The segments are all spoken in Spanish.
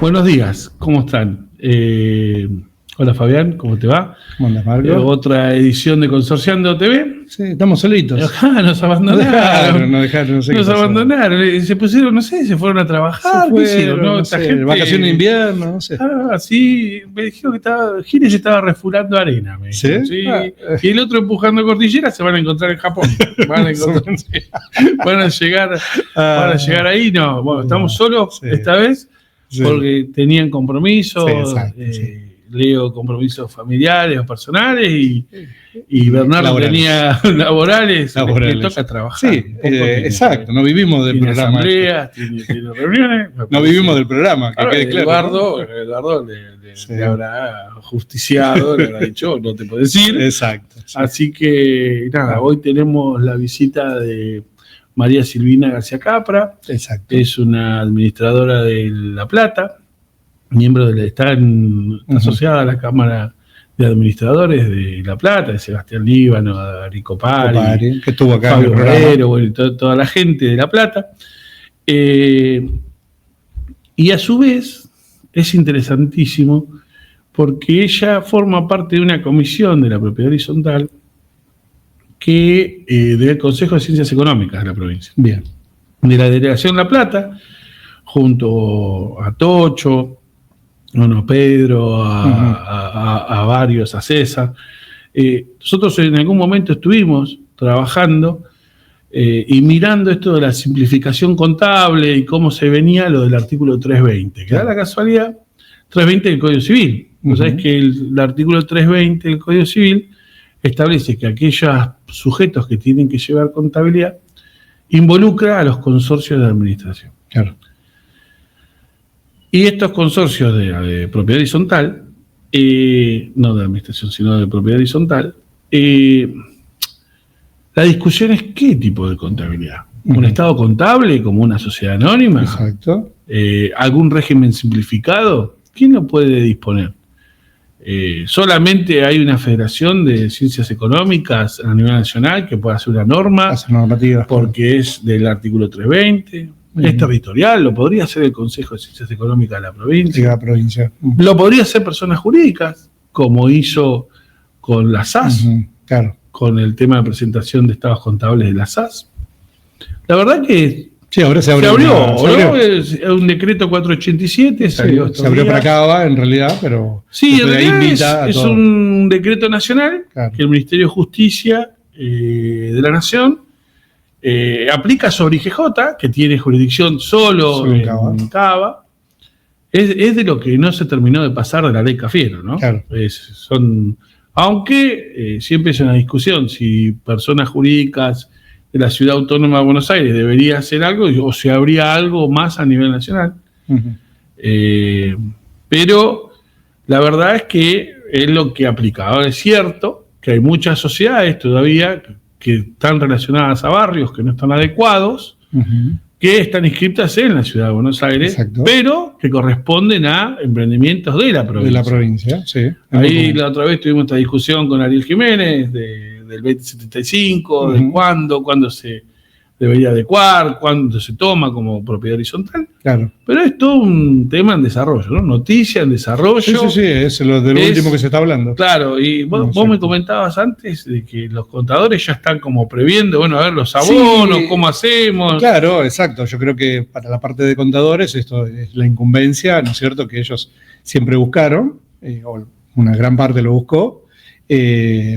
Buenos días, ¿cómo están? Hola Fabián, ¿cómo te va? ¿Cómo andas, Marco? Otra edición de Consorciando TV. Sí, estamos solitos. Nos abandonaron. Nos abandonaron. Se pusieron, no sé, se fueron a trabajar. ¿Qué hicieron? ¿no? Esta gente... Vacaciones de invierno, no sé. Sí, me dijeron que Gires estaba refurando arena. Me ¿Sí? Sí. Y el otro empujando cordillera. Se van a encontrar en Japón. Van a llegar ahí. No, bueno, estamos solos esta vez. Sí. Porque tenían compromisos, Leo compromisos familiares o personales y Bernardo tenía laborales. Le toca trabajar. Sí, exacto, no vivimos del programa. Asambleas, tiene reuniones. No vivimos del programa, que quede claro. Eduardo le habrá justiciado, le habrá dicho, no te puedo decir. Exacto. Sí. Así que nada, hoy tenemos la visita de María Silvina García Capra. Exacto. Es una administradora de La Plata, está asociada a la Cámara de Administradores de La Plata, de Sebastián Líbano, Arico Pari, que estuvo acá Fabio Guerrero, bueno, toda la gente de La Plata. Y a su vez es interesantísimo porque ella forma parte de una comisión de la propiedad horizontal del Consejo de Ciencias Económicas de la provincia. Bien. De la Delegación La Plata, junto a Tocho, Pedro, a varios, a César. Nosotros en algún momento estuvimos trabajando y mirando esto de la simplificación contable y cómo se venía lo del artículo 320, que da la casualidad, 320 del Código Civil. Vos sabés que el artículo 320 del Código Civil establece que aquellos sujetos que tienen que llevar contabilidad involucra a los consorcios de administración. Claro. Y estos consorcios de propiedad horizontal, no de administración, sino de propiedad horizontal, la discusión es qué tipo de contabilidad. ¿Un estado contable como una sociedad anónima? Exacto. ¿Algún régimen simplificado? ¿Quién lo puede disponer? Solamente hay una federación de ciencias económicas a nivel nacional que pueda hacer una norma porque es del artículo 320, es territorial, lo podría hacer el Consejo de Ciencias Económicas de la provincia. Lo podría hacer personas jurídicas, como hizo con la SAS, claro, con el tema de presentación de estados contables de la SAS. La verdad que sí, ahora se abrió. Es un decreto 487. Se abrió para acá, en realidad, pero... Sí, en realidad es un decreto nacional que el Ministerio de Justicia de la Nación aplica sobre IGJ, que tiene jurisdicción solo en Cava. Es de lo que no se terminó de pasar de la ley Cafiero, ¿no? Claro. Aunque siempre es una discusión si personas jurídicas de la Ciudad Autónoma de Buenos Aires debería hacer algo o si habría algo más a nivel nacional. Pero la verdad es que es lo que aplica. Ahora es cierto que hay muchas sociedades todavía que están relacionadas a barrios que no están adecuados, que están inscritas en la Ciudad de Buenos Aires, pero que corresponden a emprendimientos de la provincia. De la provincia, sí. Ahí la otra vez tuvimos esta discusión con Ariel Jiménez del 2075, de cuándo se debería adecuar, cuándo se toma como propiedad horizontal. Claro. Pero es todo un tema en desarrollo, ¿no? Noticia en desarrollo. Sí, es lo último que se está hablando. Claro, y vos me comentabas antes de que los contadores ya están como previendo, bueno, a ver los abonos, cómo hacemos. Claro, exacto. Yo creo que para la parte de contadores esto es la incumbencia, ¿no es cierto?, que ellos siempre buscaron, o una gran parte lo buscó,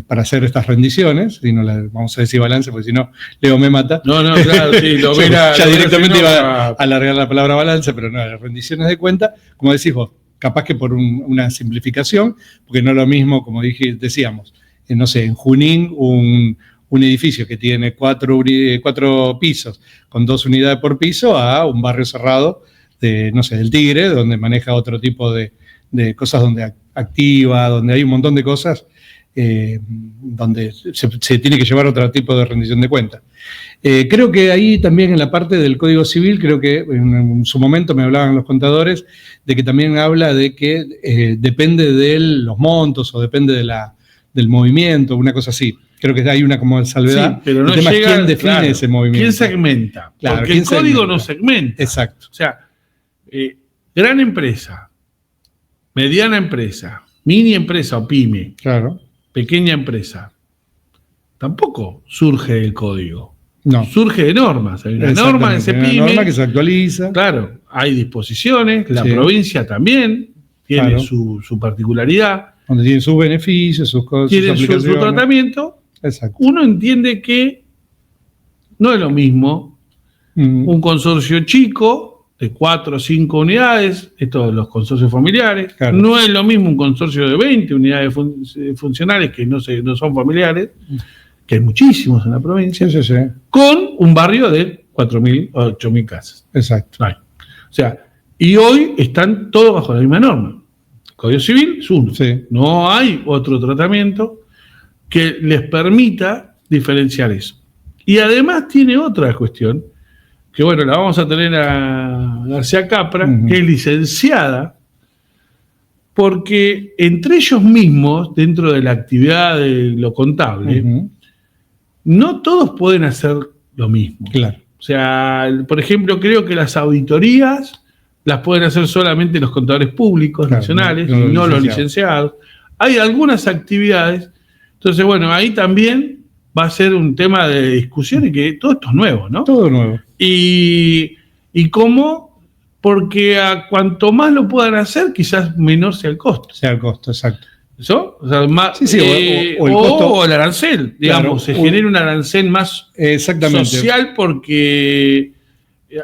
para hacer estas rendiciones, y no vamos a decir balance, porque si no, Leo me mata. No, claro, sí, ya directamente iba a alargar la palabra balance, pero no, las rendiciones de cuenta, como decís vos, capaz que por una simplificación, porque no es lo mismo, como decíamos, no sé, en Junín, un edificio que tiene 4 pisos, con 2 unidades por piso, a un barrio cerrado, no sé, del Tigre, donde maneja otro tipo de cosas, donde activa, donde hay un montón de cosas, donde se tiene que llevar otro tipo de rendición de cuentas. Creo que ahí también en la parte del Código Civil, creo que en su momento me hablaban los contadores de que también habla de que depende de los montos o depende del movimiento, una cosa así. Creo que hay una como salvedad. Sí, pero no el tema llega, es quién define ese movimiento. ¿Quién segmenta? Claro, porque el código no segmenta. Exacto. O sea, gran empresa, mediana empresa, mini empresa o pyme, claro, pequeña empresa, tampoco surge del código. no. Surge de normas. Hay una norma en ese Hay una pyme. norma que se actualiza. Claro, hay disposiciones. La Sí. provincia también tiene Claro. su particularidad. Donde tienen sus beneficios, sus cosas, sus Tiene su aplicaciones. tratamiento. Exacto. Uno entiende que no es lo mismo un consorcio chico de 4 o 5 unidades, estos los consorcios familiares. Claro. No es lo mismo un consorcio de 20 unidades funcionales que no son familiares, que hay muchísimos en la provincia, Sí, sí, sí. con un barrio de 4.000 o 8.000 casas. Exacto. Hay. O sea, y hoy están todos bajo la misma norma. El Código Civil es uno. Sí. No hay otro tratamiento que les permita diferenciar eso. Y además tiene otra cuestión, que bueno, la vamos a tener a García Capra, Ujú. que es licenciada, porque entre ellos mismos, dentro de la actividad de lo contable, Ujú. no todos pueden hacer lo mismo. Claro. O sea, por ejemplo, creo que las auditorías las pueden hacer solamente los contadores públicos Claro, nacionales, no los no los licenciados. licenciados. Hay algunas actividades. Entonces, bueno, ahí también va a ser un tema de discusión y que todo esto es nuevo, ¿no? Todo nuevo. Y cómo, porque a cuanto más lo puedan hacer, quizás menor sea el costo. Sea el costo, exacto. ¿Eso? O sea, más, Sí, sí, o el costo. o el arancel, digamos, Claro, se genera un arancel más Exactamente. social porque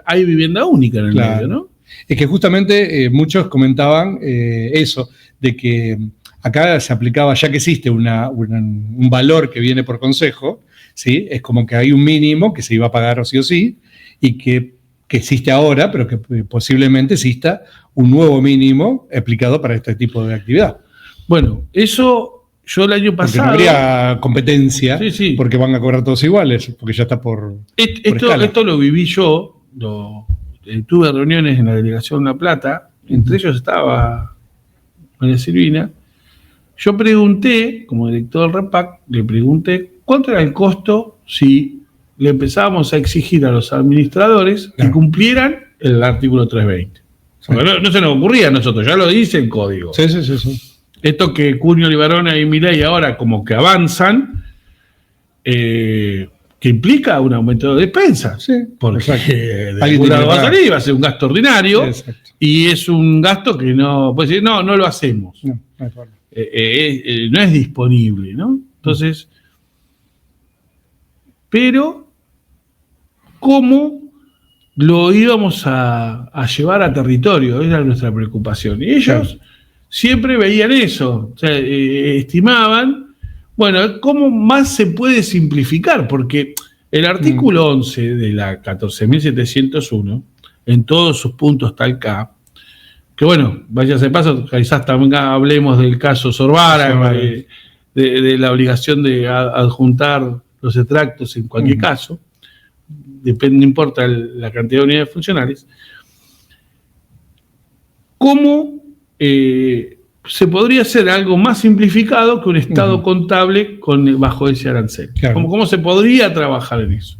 hay vivienda única en el Claro. medio, ¿no? Es que justamente muchos comentaban eso, de que acá se aplicaba, ya que existe un valor que viene por consejo, ¿sí? Es como que hay un mínimo que se iba a pagar sí o sí, y que existe ahora, pero que posiblemente exista un nuevo mínimo aplicado para este tipo de actividad. Bueno, eso yo el año Porque pasado... no habría competencia, Sí, sí. porque van a cobrar todos iguales, porque ya está por escala. Esto lo viví yo, tuve reuniones en la delegación La Plata, entre ellos estaba María Silvina. Yo pregunté, como director del REPAC, le pregunté cuánto era el costo si le empezábamos a exigir a los administradores que Claro. cumplieran el artículo 320. Porque no se nos ocurría a nosotros, ya lo dice el código. Sí, sí, sí, sí. Esto que Cunio, Libarona y Milei ahora como que avanzan, que implica un aumento de despensas. Sí, Porque exacto. de Alguien algún tiene lado que va a pagar. salir, va a ser un gasto ordinario, Exacto. y es un gasto que no, puede decir, no lo hacemos. No, no hay forma. No es disponible, ¿no? Entonces, pero, ¿cómo lo íbamos a llevar a territorio? Era nuestra preocupación. Y ellos Claro. siempre veían eso, o sea, estimaban, bueno, ¿cómo más se puede simplificar? Porque el artículo 11 de la 14.701, en todos sus puntos tal K, que bueno, váyase paso, quizás también hablemos del caso Sorbara, de la obligación de adjuntar los extractos en cualquier caso, depende, no importa la cantidad de unidades funcionales. ¿Cómo se podría hacer algo más simplificado que un estado contable bajo ese arancel? Claro. ¿Cómo se podría trabajar en eso?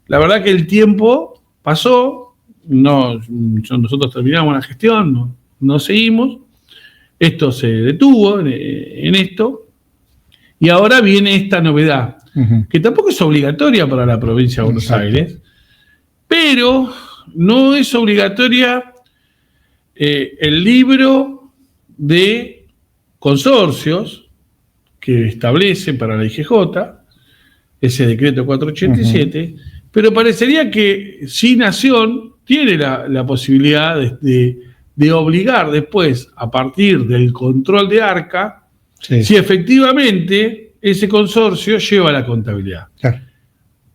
La verdad que el tiempo pasó, nosotros terminamos la gestión, no seguimos, esto se detuvo en esto, y ahora viene esta novedad, que tampoco es obligatoria para la provincia de Buenos Exacto. Aires, pero no es obligatoria el libro de consorcios que establece para la IGJ, ese decreto 487, pero parecería que sí Nación tiene la posibilidad de obligar después, a partir del control de ARCA, Sí. si efectivamente ese consorcio lleva la contabilidad. Claro.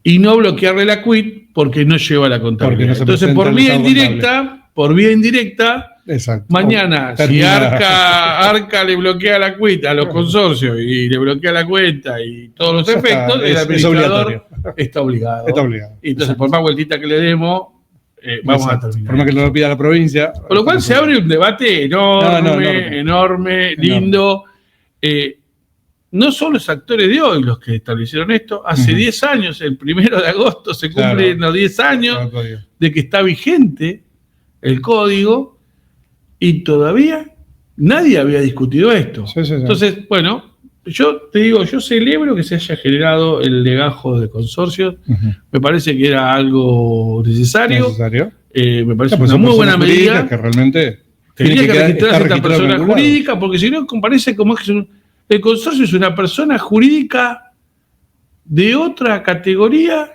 Y no bloquearle la quit porque no lleva la contabilidad. Porque no se Entonces, presenta por vía indirecta, Exacto. mañana, si Termina. ARCA le bloquea la quit a los consorcios y le bloquea la cuenta y todos los Ya está, efectos, el es administrador obligatorio. está obligado. Está obligado. Y entonces, por más vueltita que le demos, vamos a Exacto. terminar. Por más que no lo pida la provincia. Con lo cual se abre un debate enorme, lindo. No son los actores de hoy los que establecieron esto. Hace 10 años, el 1 de agosto, se cumplen los 10 años de que está vigente el código. y todavía nadie había discutido esto. Sí. Entonces, bueno, yo te digo, yo celebro que se haya generado el legajo de consorcios. Me parece que era algo necesario. Me parece una muy buena medida. Que realmente tenía que registrarse esta persona jurídica, porque si no, parece como que el consorcio es una persona jurídica de otra categoría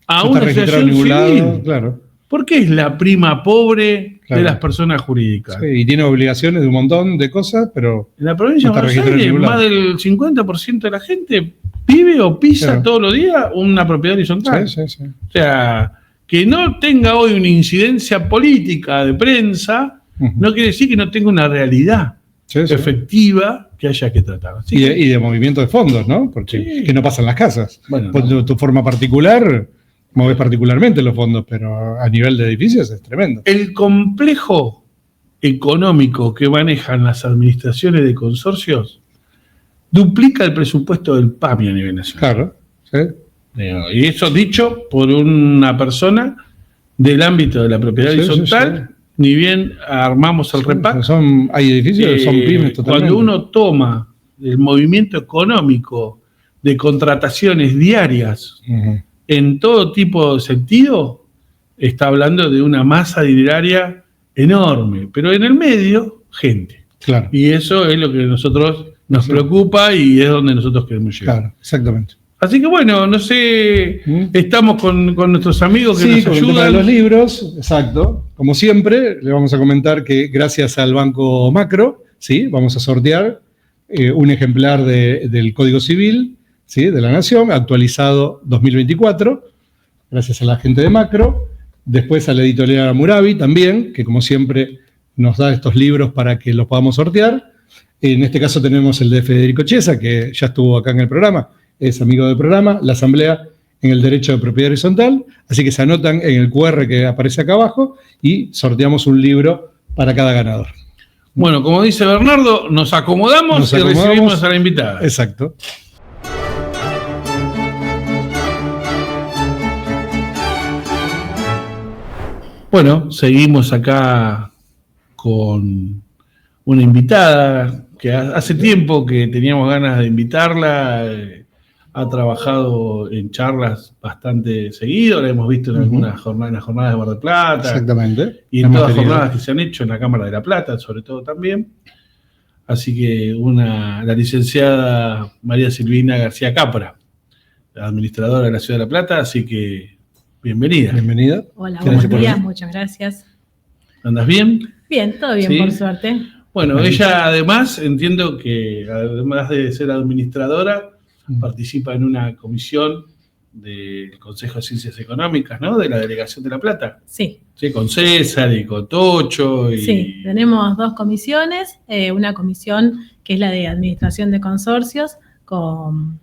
a una asociación civil. Claro. ¿Por qué es la prima pobre de las personas jurídicas? Sí, y tiene obligaciones de un montón de cosas, pero en la provincia de Buenos Aires, más del 50% de la gente vive o pisa todos los días una propiedad horizontal. Sí. O sea, que no tenga hoy una incidencia política de prensa, no quiere decir que no tenga una realidad efectiva que haya que tratar. Y de movimiento de fondos, ¿no? Porque que no pasa en las casas. Bueno, tu forma particular, mueves particularmente los fondos, pero a nivel de edificios es tremendo. El complejo económico que manejan las administraciones de consorcios duplica el presupuesto del PAMI a nivel nacional. Claro, Y eso dicho por una persona del ámbito de la propiedad horizontal. Ni bien armamos el REPAC. Hay edificios que son pymes totalmente. Cuando uno toma el movimiento económico de contrataciones diarias en todo tipo de sentido, está hablando de una masa dineraria enorme, pero en el medio, gente. Claro. Y eso es lo que a nosotros nos preocupa y es donde nosotros queremos llegar. Claro, exactamente. Así que bueno, no sé, estamos con nuestros amigos que nos ayudan. Con los libros, exacto. Como siempre, le vamos a comentar que gracias al Banco Macro, vamos a sortear un ejemplar del Código Civil de la Nación, actualizado 2024, gracias a la gente de Macro. Después a la editorial Murabi también, que como siempre nos da estos libros para que los podamos sortear. En este caso tenemos el de Federico Chiesa, que ya estuvo acá en el programa, es amigo del programa, la Asamblea en el Derecho de Propiedad Horizontal, así que se anotan en el QR que aparece acá abajo y sorteamos un libro para cada ganador. Bueno, como dice Bernardo, nos acomodamos y recibimos a la invitada. Exacto. Bueno, seguimos acá con una invitada que hace tiempo que teníamos ganas de invitarla. Ha trabajado en charlas bastante seguido, la hemos visto en algunas jornadas, en las jornadas de Mar del Plata. Exactamente. Y en todas las jornadas que se han hecho en la Cámara de la Plata, sobre todo también. Así que la licenciada María Silvina García Capra, la administradora de la Ciudad de La Plata, así que bienvenida. Bienvenida. Hola, buenos días, muchas gracias. ¿Andas bien? Bien, todo bien, por suerte. Bueno, ella además, entiendo que además de ser administradora, participa en una comisión del Consejo de Ciencias Económicas, ¿no? De la Delegación de La Plata. Sí. Sí, con César y con Tocho. Sí, tenemos dos comisiones, una comisión que es la de Administración de Consorcios, con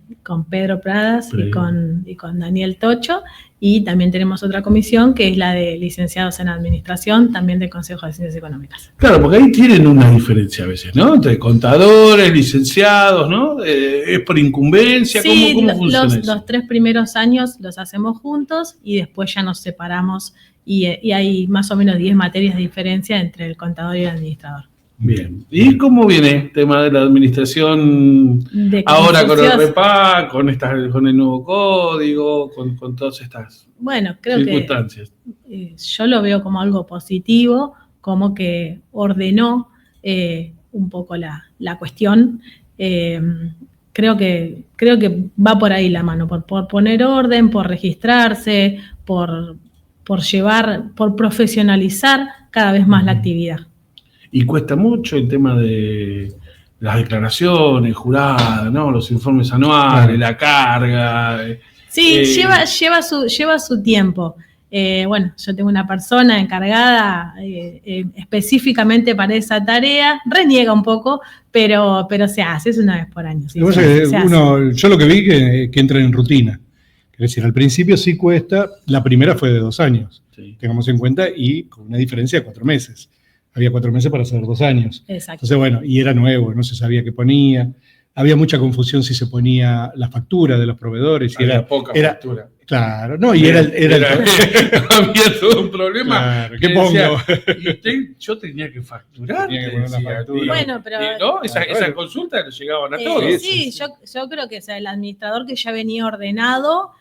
Pedro Pradas y con Daniel Tocho, y también tenemos otra comisión que es la de licenciados en Administración, también del Consejo de Ciencias Económicas. Claro, porque ahí tienen una diferencia a veces, ¿no? Entre contadores, licenciados, ¿no? ¿Es por incumbencia? Sí, ¿Cómo funciona eso? Los 3 primeros años los hacemos juntos y después ya nos separamos y hay más o menos 10 materias de diferencia entre el contador y el administrador. Bien. ¿Y cómo viene el tema de la administración ahora con el REPAC, con el nuevo código, con todas estas circunstancias? Yo lo veo como algo positivo, como que ordenó un poco la cuestión. Creo que va por ahí la mano, por poner orden, por registrarse, por profesionalizar cada vez más la actividad. Y cuesta mucho el tema de las declaraciones juradas, ¿no? Los informes anuales, la carga. Sí, lleva su tiempo. Bueno, yo tengo una persona encargada específicamente para esa tarea, reniega un poco, pero se hace, es una vez por año. Sí, yo lo que vi que entra en rutina. Es decir, al principio sí cuesta, la primera fue de 2 años, tengamos en cuenta, y con una diferencia de 4 meses. Había 4 meses para hacer 2 años. Exacto. Entonces, bueno, y era nuevo, no se sabía qué ponía. Había mucha confusión si se ponía la factura de los proveedores. Había poca factura. Claro, no, y había todo un problema. Claro, ¿qué pongo? Yo tenía que facturar. Tenía que poner la factura. Bueno, pero ¿no? Esa consulta lo llegaban a todos. Sí, yo creo que el administrador que ya venía ordenado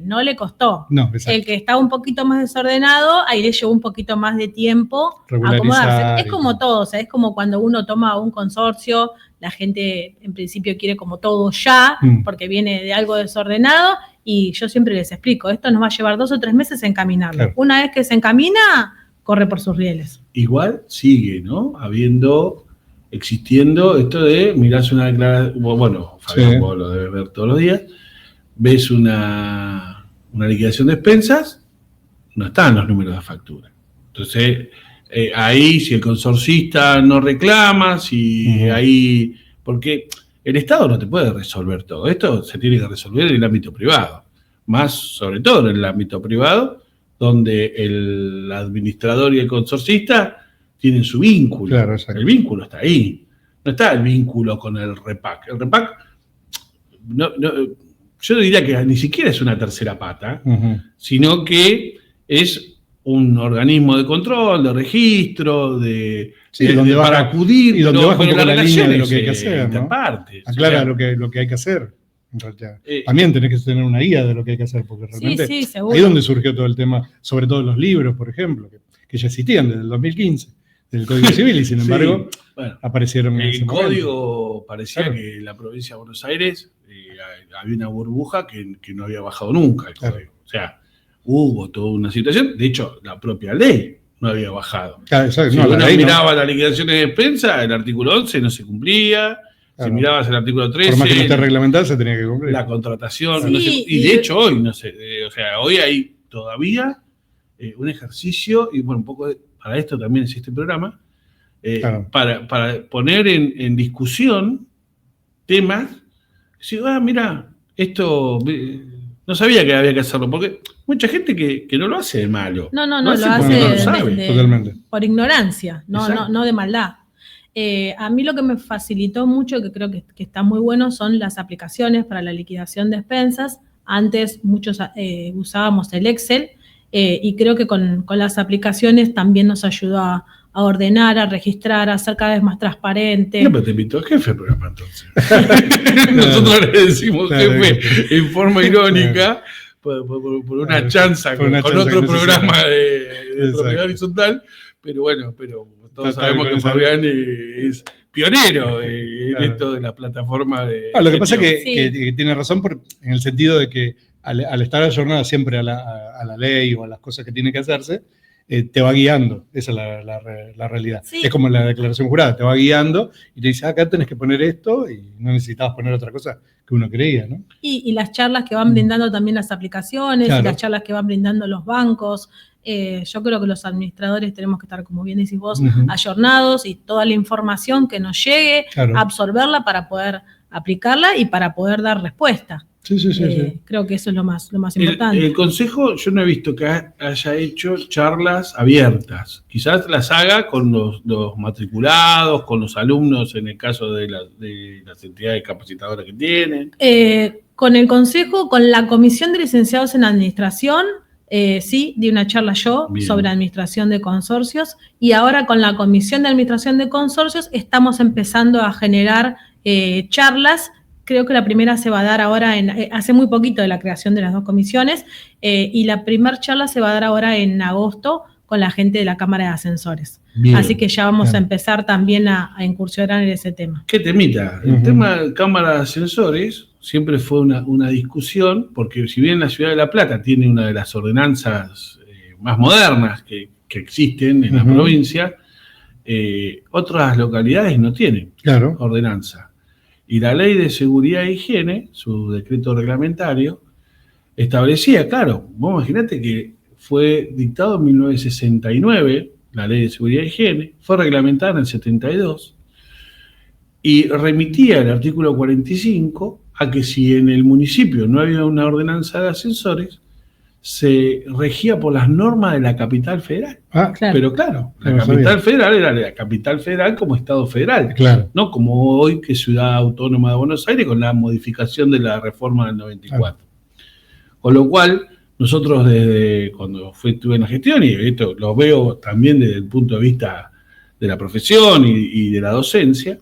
no le costó. No, exacto. El que estaba un poquito más desordenado, ahí le llevó un poquito más de tiempo Regularizar, acomodarse. Es como todo, o sea, es como cuando uno toma un consorcio, la gente en principio quiere como todo ya, porque viene de algo desordenado, y yo siempre les explico, esto nos va a llevar 2 o 3 meses encaminarlo. Claro. Una vez que se encamina, corre por sus rieles. Igual sigue, ¿no? Existiendo esto de mirás una declaración, bueno, Fabián, vos lo debes ver todos los días, ves una liquidación de expensas, no están los números de factura. Entonces, ahí si el consorcista no reclama, ahí, porque el Estado no te puede resolver todo. Esto se tiene que resolver en el ámbito privado. Más, sobre todo en el ámbito privado, donde el administrador y el consorcista tienen su vínculo. Claro, el vínculo está ahí. No está el vínculo con el REPAC. El REPAC, yo diría que ni siquiera es una tercera pata, sino que es un organismo de control, de registro, para acudir, y donde baja un poco la línea de lo que hay que hacer, ¿no? Aclara lo que hay que hacer. En realidad. También tenés que tener una guía de lo que hay que hacer, porque realmente ahí es donde surgió todo el tema, sobre todo los libros, por ejemplo, que ya existían desde el 2015, del Código Civil, y sin embargo aparecieron en ese momento. El código parecía que en la provincia de Buenos Aires había una burbuja que no había bajado nunca el código. O sea, hubo toda una situación, de hecho, la propia ley no había bajado. Claro, si uno miraba las liquidaciones de despensa, el artículo 11 no se cumplía, si mirabas el artículo 13... Por más que no esté reglamentado, se tenía que cumplir. La contratación, de hecho hoy, no sé, hoy hay todavía un ejercicio, y bueno, un poco para esto también es este programa, para poner en discusión temas, si, mira, esto... No sabía que había que hacerlo, porque mucha gente que no lo hace de malo. No lo hace totalmente. Por ignorancia, no de maldad. A mí lo que me facilitó mucho, que creo que está muy bueno, son las aplicaciones para la liquidación de expensas. Antes muchos usábamos el Excel, y creo que con las aplicaciones también nos ayudó a ordenar, a registrar, a ser cada vez más transparente. No, pero te invitó al jefe del programa entonces. Nosotros le decimos jefe en forma irónica por una chanza con otro programa de propiedad horizontal, pero bueno, todos sabemos que Fabián es pionero en esto de la plataforma de... Lo que pasa es que tiene razón en el sentido de que al estar ayornada siempre a la ley o a las cosas que tiene que hacerse, te va guiando, esa es la realidad. Sí. Es como la declaración jurada, te va guiando y te dice, acá tenés que poner esto, y no necesitabas poner otra cosa que uno creía, ¿no? Y las charlas que van brindando también las aplicaciones, y las charlas que van brindando los bancos. Yo creo que los administradores tenemos que estar, como bien decís vos, ayornados, y toda la información que nos llegue, absorberla para poder aplicarla y para poder dar respuesta. Sí. Creo que eso es lo más importante. El Consejo, yo no he visto que haya hecho charlas abiertas. Quizás las haga con los matriculados, con los alumnos, en el caso de las entidades capacitadoras que tienen. Con el Consejo, con la Comisión de Licenciados en Administración, sí, di una charla yo sobre administración de consorcios, y ahora con la Comisión de Administración de Consorcios estamos empezando a generar charlas. Creo que la primera se va a dar ahora, hace muy poquito de la creación de las 2 comisiones, y la primera charla se va a dar ahora en agosto con la gente de la Cámara de Ascensores. Bien, así que ya vamos a empezar también a incursionar en ese tema. ¿Qué temita? El tema de Cámara de Ascensores siempre fue una discusión, porque si bien la Ciudad de La Plata tiene una de las ordenanzas más modernas que existen en la provincia, otras localidades no tienen ordenanza. Y la Ley de Seguridad e Higiene, su decreto reglamentario, establecía, vos imaginate que fue dictado en 1969, la Ley de Seguridad e Higiene, fue reglamentada en el 72, y remitía el artículo 45 a que si en el municipio no había una ordenanza de ascensores, se regía por las normas de la capital federal. Pero la capital federal era la capital federal como Estado federal, no como hoy que es Ciudad Autónoma de Buenos Aires con la modificación de la reforma del 94. Con lo cual, nosotros desde cuando estuve en la gestión, y esto lo veo también desde el punto de vista de la profesión y de la docencia,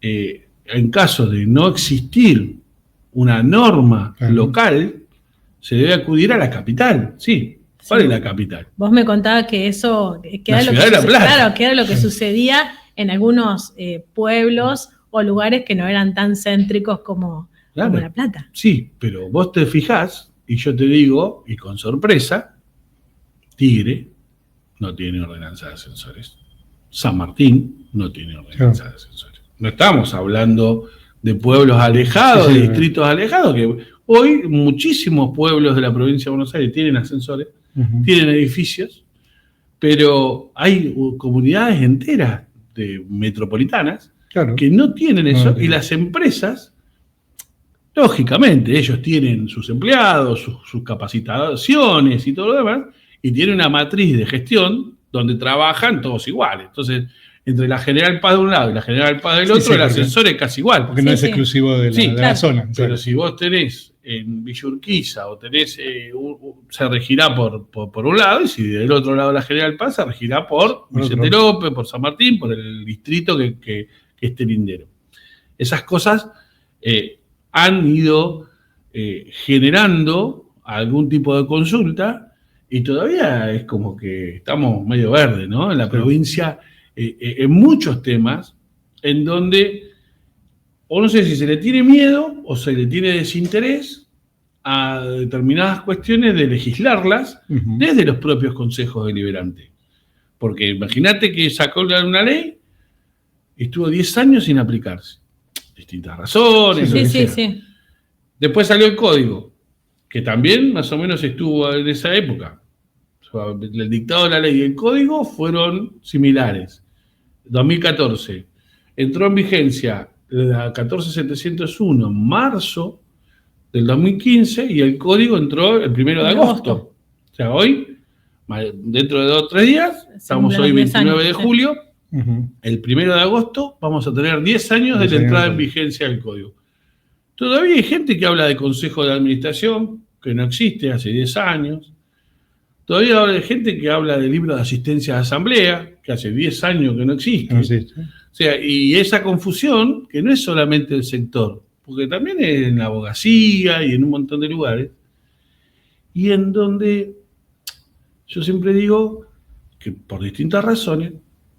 en caso de no existir una norma local, se debe acudir a la capital, sí. ¿Cuál es la capital? Vos me contabas que eso, que la ciudad de La Plata. Claro, que era lo que sucedía en algunos pueblos o lugares que no eran tan céntricos como La Plata. Sí, pero vos te fijás, y yo te digo, y con sorpresa, Tigre no tiene ordenanza de ascensores. San Martín no tiene ordenanza de ascensores. No estamos hablando de pueblos alejados, de distritos alejados, que hoy muchísimos pueblos de la provincia de Buenos Aires tienen ascensores, tienen edificios, pero hay comunidades enteras metropolitanas que no tienen eso, y las empresas, lógicamente, ellos tienen sus empleados, sus capacitaciones y todo lo demás, y tienen una matriz de gestión donde trabajan todos iguales. Entonces, entre la General Paz de un lado y la General Paz del otro, el ascensor es casi igual. Porque no es exclusivo de la zona. Pero si vos tenés en Villa Urquiza o tenés, se regirá por un lado, y si del otro lado la General Paz, se regirá por Vicente López, por San Martín, por el distrito que esté lindero. Esas cosas han ido generando algún tipo de consulta, y todavía es como que estamos medio verdes, ¿no? En la provincia, en muchos temas, en donde, o no sé si se le tiene miedo o se le tiene desinterés a determinadas cuestiones de legislarlas desde los propios consejos deliberantes. Porque imagínate que sacó una ley y estuvo 10 años sin aplicarse. Distintas razones. Sí. Después salió el código, que también más o menos estuvo en esa época. O sea, el dictado de la ley y el código fueron similares. 2014. Entró en vigencia la 14701 en marzo del 2015 y el código entró el 1 de agosto. O sea, hoy, dentro de 2 o 3 días, estamos hoy 29 de julio, el 1 de agosto vamos a tener 10 años de la entrada en vigencia del código. Todavía hay gente que habla de consejo de administración, que no existe hace 10 años. Todavía hay gente que habla de libro de asistencia de asamblea, que hace 10 años que no existe. O sea, y esa confusión, que no es solamente el sector, porque también es en la abogacía y en un montón de lugares, y en donde yo siempre digo que por distintas razones,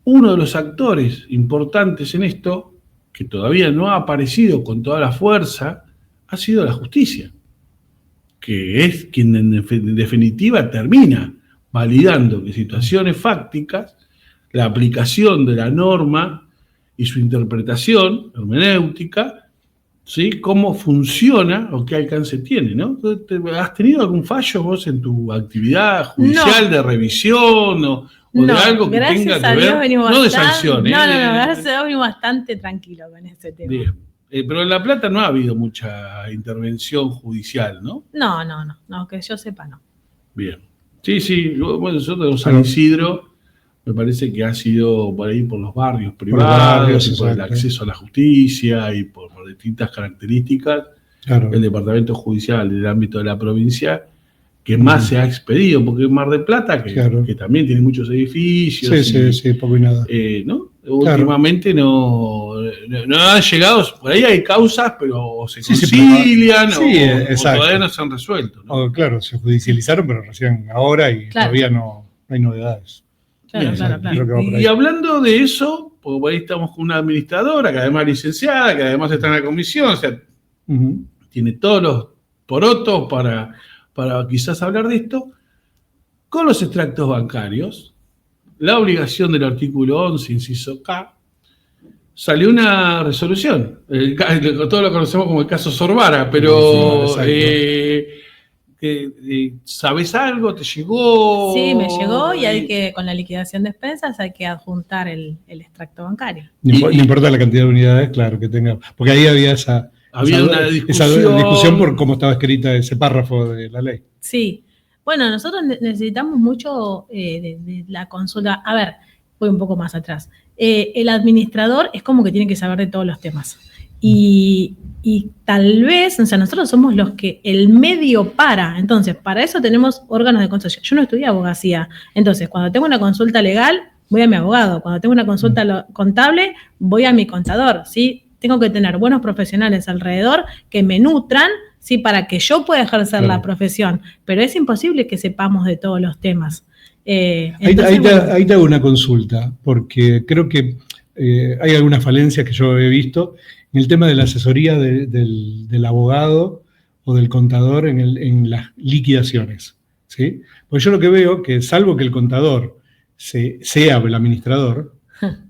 uno de los actores importantes en esto, que todavía no ha aparecido con toda la fuerza, ha sido la justicia, que es quien en definitiva termina validando que situaciones fácticas, la aplicación de la norma y su interpretación hermenéutica, ¿sí? Cómo funciona o qué alcance tiene, ¿no? ¿Has tenido algún fallo vos en tu actividad judicial de revisión o de algo que tenga que ver? No de sanciones. No, gracias a Dios venimos bastante tranquilo con ese tema. Bien. Pero en La Plata no ha habido mucha intervención judicial, ¿no? No, que yo sepa, no. Bien. Sí, bueno, nosotros en San Isidro, me parece que ha sido por ahí por los barrios privados, y por el acceso a la justicia y por distintas características, el departamento judicial del ámbito de la provincia que más se ha expedido, porque Mar del Plata, que también tiene muchos edificios. Sí, poco y nada. ¿No? Últimamente no han llegado, por ahí hay causas, pero se concilian o todavía no se han resuelto, ¿no? Claro, se judicializaron, pero recién ahora y todavía no hay novedades. Claro. Y hablando de eso, porque por ahí estamos con una administradora, que además es licenciada, que además está en la comisión, o sea, tiene todos los porotos para quizás hablar de esto, con los extractos bancarios, la obligación del artículo 11, inciso K, salió una resolución. Todos lo conocemos como el caso Sorbara, pero ¿sabés algo? ¿Te llegó? Sí, me llegó y hay que, con la liquidación de expensas, hay que adjuntar el extracto bancario. No importa la cantidad de unidades, claro, que tenga. Porque ahí había una discusión por cómo estaba escrita ese párrafo de la ley. Sí. Bueno, nosotros necesitamos mucho de la consulta. A ver, voy un poco más atrás. El administrador es como que tiene que saber de todos los temas. Y Y tal vez, o sea, nosotros somos los que el medio para. Entonces, para eso tenemos órganos de consorcio. Yo no estudié abogacía. Entonces, cuando tengo una consulta legal, voy a mi abogado. Cuando tengo una consulta contable, voy a mi contador, ¿sí? Tengo que tener buenos profesionales alrededor que me nutran, ¿sí? Para que yo pueda ejercer la profesión. Pero es imposible que sepamos de todos los temas. Ahí te hago una consulta, porque creo que hay algunas falencias que yo he visto en el tema de la asesoría del abogado o del contador en las liquidaciones, ¿sí? Pues yo lo que veo que, salvo que el contador sea el administrador,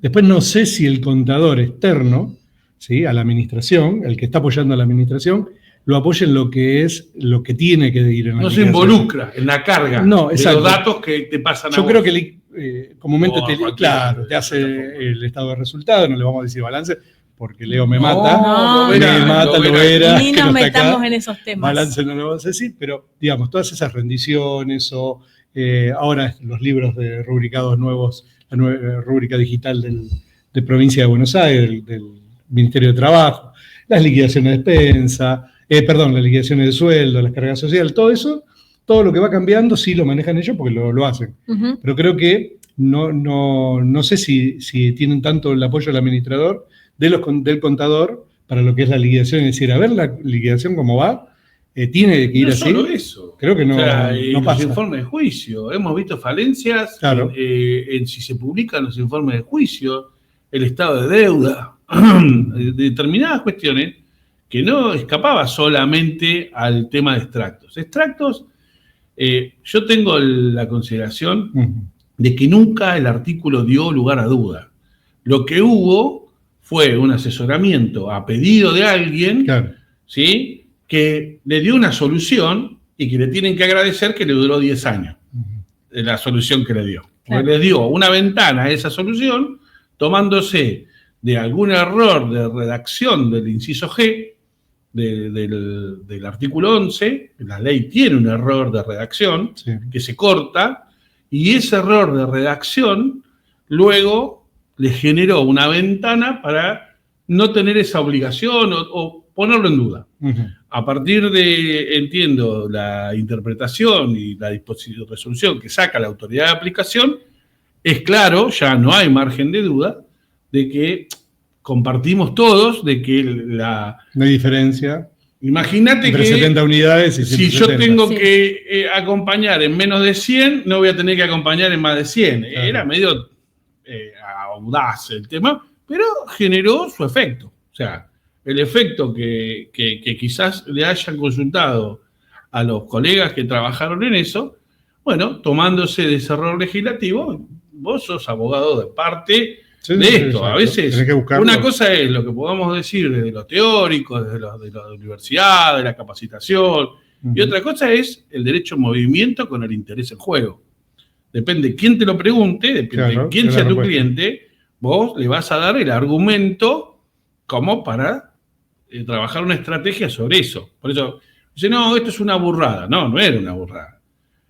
después no sé si el contador externo, ¿sí? A la administración, el que está apoyando a la administración, lo apoya en lo que tiene que ir en la no se involucra en la carga de los datos que te pasan a vos. Yo creo que comúnmente te hace el estado de resultado, no le vamos a decir balance, porque Leo me mata, lo verá. Ni nos metamos en esos temas. Balance no lo vamos a decir, pero digamos, todas esas rendiciones o ahora los libros de rubricados nuevos, la nueva rúbrica digital de Provincia de Buenos Aires, del Ministerio de Trabajo, las liquidaciones de despensa, las liquidaciones de sueldo, las cargas sociales, todo eso, todo lo que va cambiando sí lo manejan ellos porque lo hacen. Uh-huh. Pero creo que no sé si tienen tanto el apoyo del administrador, del contador, para lo que es la liquidación. Es decir, a ver la liquidación cómo va, tiene que ir así. No solo eso. Creo que no pasa. Los informes de juicio. Hemos visto falencias en si se publican los informes de juicio, el estado de deuda, de determinadas cuestiones que no escapaba solamente al tema de extractos. Extractos, yo tengo la consideración de que nunca el artículo dio lugar a duda. Lo que hubo fue un asesoramiento a pedido de alguien, ¿sí? Que le dio una solución y que le tienen que agradecer que le duró 10 años, la solución que le dio. Porque les dio una ventana a esa solución, tomándose de algún error de redacción del inciso G, del artículo 11, la ley tiene un error de redacción que se corta, y ese error de redacción luego le generó una ventana para no tener esa obligación o ponerlo en duda. A partir de, entiendo, la interpretación y la disposición de resolución que saca la autoridad de aplicación, es claro, ya no hay margen de duda de que compartimos todos de que no hay diferencia. Imagínate entre que 70 unidades y 170. Si yo tengo que acompañar en menos de 100, no voy a tener que acompañar en más de 100. Claro. Era medio audaz el tema, pero generó su efecto. O sea, el efecto que quizás le hayan consultado a los colegas que trabajaron en eso, bueno, tomándose de ese error legislativo, vos sos abogado de parte de esto. A veces una cosa es lo que podamos decir desde lo teórico, desde la universidad, de la capacitación, y otra cosa es el derecho a movimiento con el interés en juego. Depende de quién te lo pregunte, depende de quién sea tu cliente, vos le vas a dar el argumento como para trabajar una estrategia sobre eso. Por eso, dice, no, esto es una burrada. No, no era una burrada.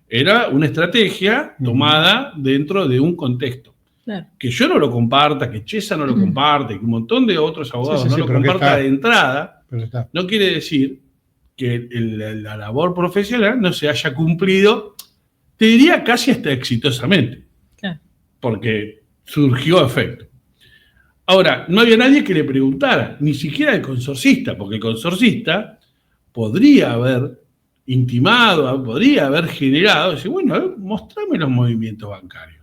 Era una estrategia tomada dentro de un contexto. Claro. Que yo no lo comparta, que Chesa no lo comparte, que un montón de otros abogados no lo comparta de entrada, no quiere decir que la labor profesional no se haya cumplido, te diría casi hasta exitosamente. Claro. Porque surgió efecto. Ahora, no había nadie que le preguntara, ni siquiera el consorcista, porque el consorcista podría haber intimado, podría haber generado, decir, bueno, a ver, mostrame los movimientos bancarios.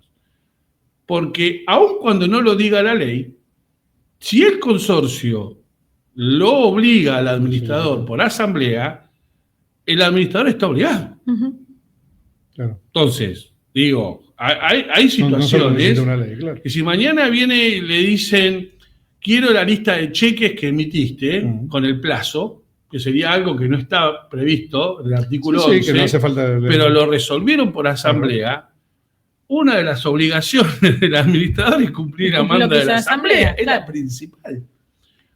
Porque aun cuando no lo diga la ley, si el consorcio lo obliga al administrador por asamblea, el administrador está obligado. Claro. Entonces, digo, hay situaciones una ley, claro, que si mañana viene y le dicen, quiero la lista de cheques que emitiste con el plazo, que sería algo que no está previsto en el artículo 11, que no hace falta pero lo resolvieron por asamblea. Una de las obligaciones del administrador es cumplir la manda de la asamblea. Es la principal.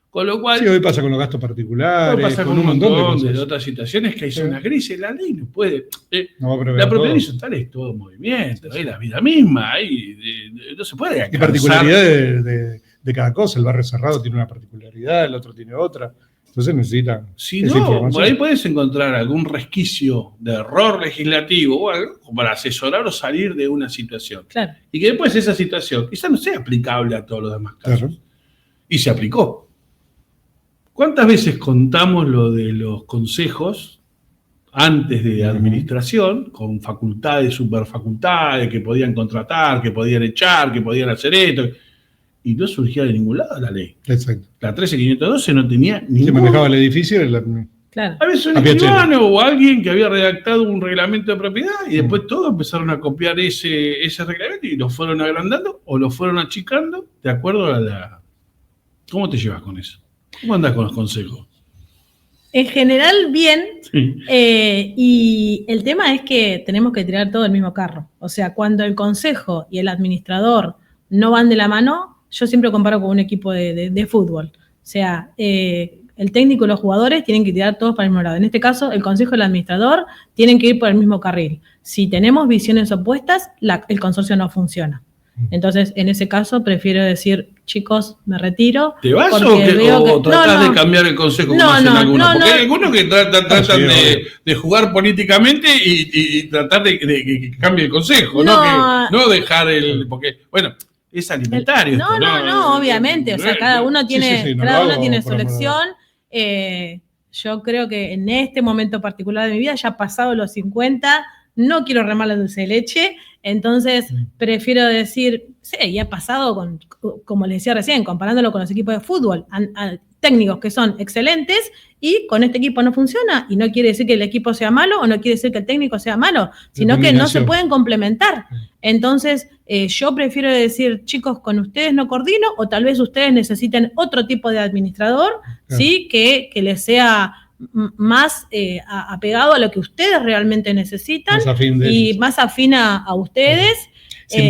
Con lo cual. Sí, hoy pasa con los gastos particulares. Hoy pasa con un montón de otras situaciones que hay zonas grises. La ley no puede. La propiedad horizontal es todo movimiento, es la vida misma. No se puede. Y particularidad de cada cosa. El barrio cerrado tiene una particularidad, el otro tiene otra. Entonces necesitan Si esa no, información. por ahí puedes encontrar algún resquicio de error legislativo o algo para asesorar o salir de una situación. Claro. Y que después esa situación quizás no sea aplicable a todos los demás casos. Claro. Y se aplicó. ¿Cuántas veces contamos lo de los consejos antes de administración, con facultades, superfacultades, que podían contratar, que podían echar, que podían hacer esto? Y no surgía de ningún lado la ley. Exacto. La 13512 no tenía Se ningún... manejaba el edificio y Claro. A veces un Había escribano o alguien que había redactado un reglamento de propiedad y después todos empezaron a copiar ese reglamento y lo fueron agrandando o lo fueron achicando de acuerdo a la... ¿Cómo te llevas con eso? ¿Cómo andás con los consejos? En general, bien. Sí. Y el tema es que tenemos que tirar todo el mismo carro. O sea, cuando el consejo y el administrador no van de la mano, yo siempre comparo con un equipo de fútbol. O sea, el técnico y los jugadores tienen que tirar todos para el mismo lado. En este caso, el consejo y el administrador tienen que ir por el mismo carril. Si tenemos visiones opuestas, el consorcio no funciona. Entonces, en ese caso, prefiero decir, chicos, me retiro. ¿Te vas o tratás de cambiar el consejo como hacen algunos? Porque hay algunos que tratan de jugar políticamente y tratar de que cambie el consejo, no dejar el... Porque, bueno, es alimentario. No, obviamente. O sea, cada uno tiene, cada uno tiene su elección. Yo creo que en este momento particular de mi vida, ya pasado los 50, no quiero remar la dulce de leche, entonces prefiero decir, sí, ya ha pasado, como les decía recién, comparándolo con los equipos de fútbol, técnicos que son excelentes y con este equipo no funciona, y no quiere decir que el equipo sea malo o no quiere decir que el técnico sea malo, sino que no se pueden complementar. Entonces, yo prefiero decir, chicos, con ustedes no coordino, o tal vez ustedes necesiten otro tipo de administrador, ¿sí? Que les sea más apegado a lo que ustedes realmente necesitan y más afín a ustedes. ¿Se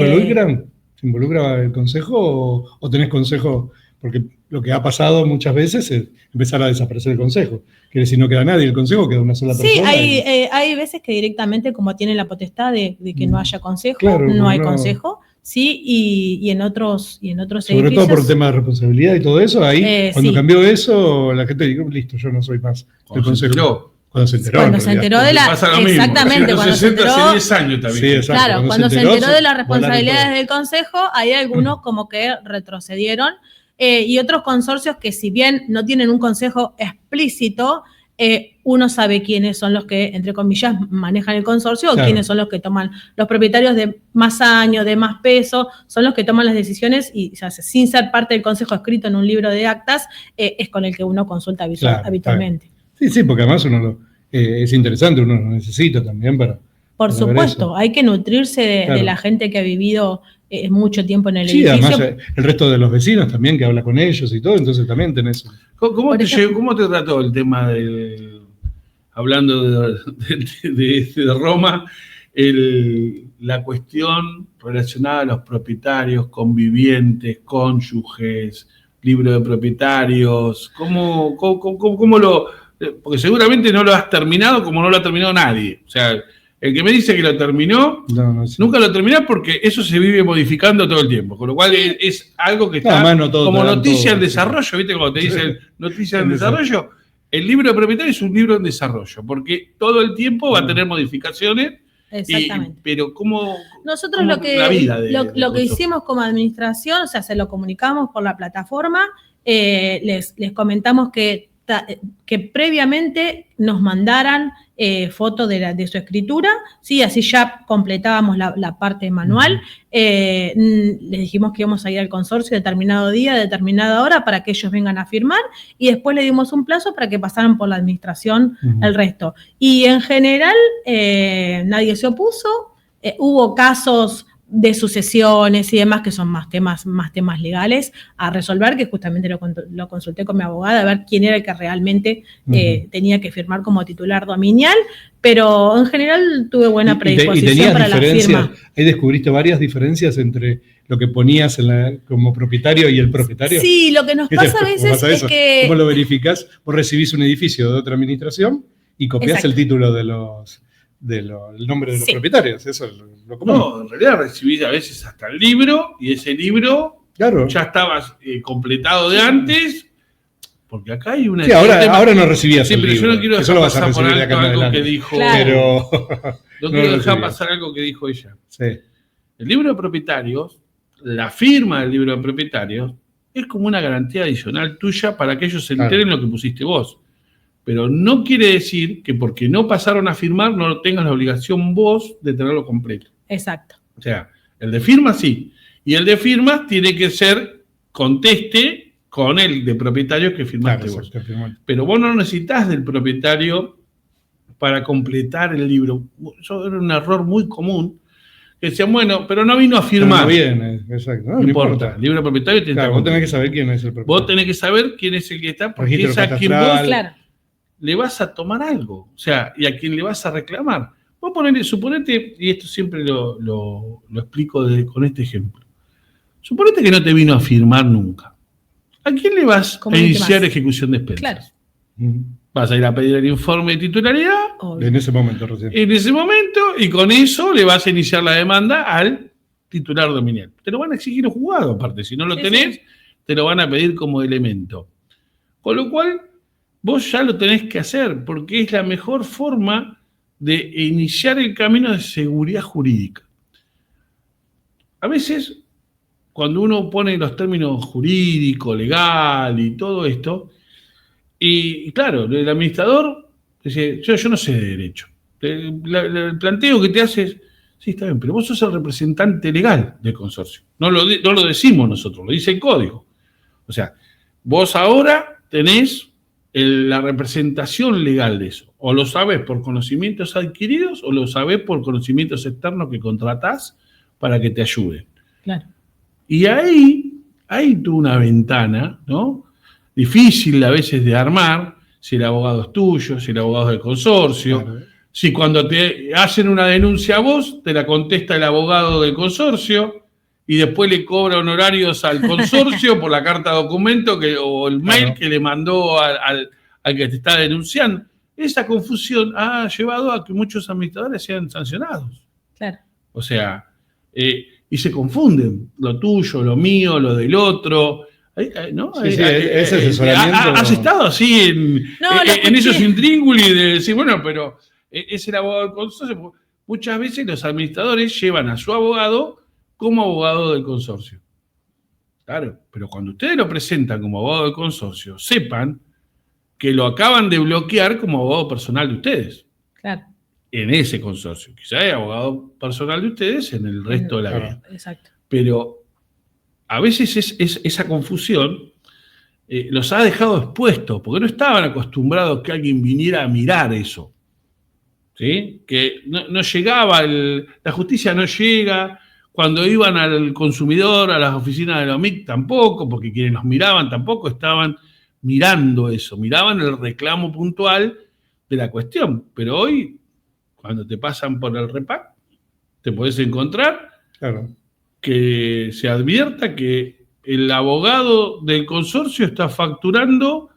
involucra el consejo o tenés consejo? Porque lo que ha pasado muchas veces es empezar a desaparecer el consejo. Quiere decir, no queda nadie, el consejo queda una sola persona. Sí, hay veces que directamente, como tienen la potestad de que no haya consejo, no hay consejo. Sí, y en otros edificios. Sobre todo por el tema de responsabilidad y todo eso, ahí cuando cambió eso, la gente dijo, listo, yo no soy más del consejo. Cuando se enteró. Cuando se enteró de la... Exactamente, cuando se enteró... Hace 10 años también. Sí, exacto, claro, cuando se enteró de las responsabilidades del consejo, hay algunos como que retrocedieron, y otros consorcios que, si bien no tienen un consejo explícito, uno sabe quiénes son los que, entre comillas, manejan el consorcio, o quiénes son los que toman, los propietarios de más años, de más peso, son los que toman las decisiones y, o sea, sin ser parte del consejo escrito en un libro de actas, es con el que uno consulta habitualmente. Sí, porque además uno es interesante, uno lo necesita también para... Por supuesto, hay que nutrirse de la gente que ha vivido mucho tiempo en el edificio. Sí, además el resto de los vecinos también, que habla con ellos y todo, entonces también tenés... ¿Cómo te trató el tema del... Hablando de Roma, la cuestión relacionada a los propietarios, convivientes, cónyuges, libro de propietarios? ¿Cómo lo...? Porque seguramente no lo has terminado como no lo ha terminado nadie. O sea, el que me dice que lo terminó, nunca lo terminó, porque eso se vive modificando todo el tiempo. Con lo cual es algo que está como noticia en desarrollo. ¿Viste cuando te dicen noticia en desarrollo? El libro de propietario es un libro en desarrollo, porque todo el tiempo va a tener modificaciones. Exactamente. Pero nosotros lo que hicimos como administración, o sea, se lo comunicamos por la plataforma, les comentamos que previamente nos mandaran fotos de su escritura, ¿sí? Así ya completábamos la parte manual. Les dijimos que íbamos a ir al consorcio determinado día, determinada hora, para que ellos vengan a firmar, y después le dimos un plazo para que pasaran por la administración el resto. Y en general nadie se opuso. Hubo casos de sucesiones y demás que son más temas legales a resolver, que justamente lo consulté con mi abogada a ver quién era el que realmente tenía que firmar como titular dominial, pero en general tuve buena predisposición para la firma. ¿Ahí descubriste varias diferencias entre lo que ponías como propietario y el propietario? Sí, lo que nos pasa a veces es que... ¿Cómo lo verificás? Vos recibís un edificio de otra administración y copiás el título el nombre de los propietarios, eso es lo común. No, en realidad recibís a veces hasta el libro, y ese libro ya estaba completado de antes, porque acá hay una... Sí, ahora no recibías el libro. Yo no quiero eso lo vas a pasar por recibir de acá en algo adelante. que dijo... Claro. Pero... No quiero dejar pasar algo que dijo ella. Sí. El libro de propietarios, la firma del libro de propietarios, es como una garantía adicional tuya para que ellos se enteren lo que pusiste vos. Pero no quiere decir que porque no pasaron a firmar no tengas la obligación vos de tenerlo completo. Exacto. O sea, el de firma sí. Y el de firmas tiene que ser conteste con el de propietario que firmaste vos. Pero vos no necesitas del propietario para completar el libro. Eso era un error muy común. Que decían, bueno, pero no vino a firmar. No viene, exacto. No importa. El libro de propietario tiene que estar. Vos tenés que saber quién es el propietario. Vos tenés que saber quién es el que está, porque Registro es a quien catastral. vos Claro. le vas a tomar algo. O sea, y a quien le vas a reclamar. Vos suponete, y esto siempre lo explico con este ejemplo. Suponete que no te vino a firmar nunca. ¿A quién le vas a iniciar ejecución de expensas? Claro. Vas a ir a pedir el informe de titularidad. Obvio. En ese momento recién. En ese momento, y con eso le vas a iniciar la demanda al titular dominial. Te lo van a exigir un juzgado, aparte. Si no lo tenés, te lo van a pedir como elemento. Con lo cual, vos ya lo tenés que hacer, porque es la mejor forma de iniciar el camino de seguridad jurídica. A veces, cuando uno pone los términos jurídico, legal y todo esto, y claro, el administrador dice, yo no sé de derecho. El planteo que te hace es, sí, está bien, pero vos sos el representante legal del consorcio. No lo decimos nosotros, lo dice el código. O sea, vos ahora tenés la representación legal de eso. O lo sabés por conocimientos adquiridos o lo sabés por conocimientos externos que contratás para que te ayuden. Claro. Y ahí tuvo una ventana, ¿no? Difícil a veces de armar, si el abogado es tuyo, si el abogado es del consorcio, claro. Si cuando te hacen una denuncia a vos, te la contesta el abogado del consorcio y después le cobra honorarios al consorcio por la carta de documento o el mail que le mandó al que te está denunciando. Esa confusión ha llevado a que muchos administradores sean sancionados. Claro. O sea, y se confunden, lo tuyo, lo mío, lo del otro. ¿No? Sí, ese asesoramiento. ¿Has estado así en esos intríngulis de decir, bueno, pero es el abogado del consorcio? Muchas veces los administradores llevan a su abogado como abogado del consorcio. Claro, pero cuando ustedes lo presentan como abogado del consorcio, sepan que lo acaban de bloquear como abogado personal de ustedes. Claro. En ese consorcio. Quizá es abogado personal de ustedes en el resto de la vida. Exacto. Pero a veces esa confusión los ha dejado expuestos, porque no estaban acostumbrados que alguien viniera a mirar eso. ¿Sí? Que no llegaba, la justicia no llega, cuando iban al consumidor, a las oficinas de la OMIC tampoco, porque quienes los miraban tampoco estaban mirando eso, miraban el reclamo puntual de la cuestión. Pero hoy, cuando te pasan por el REPAC, te podés encontrar que se advierta que el abogado del consorcio está facturando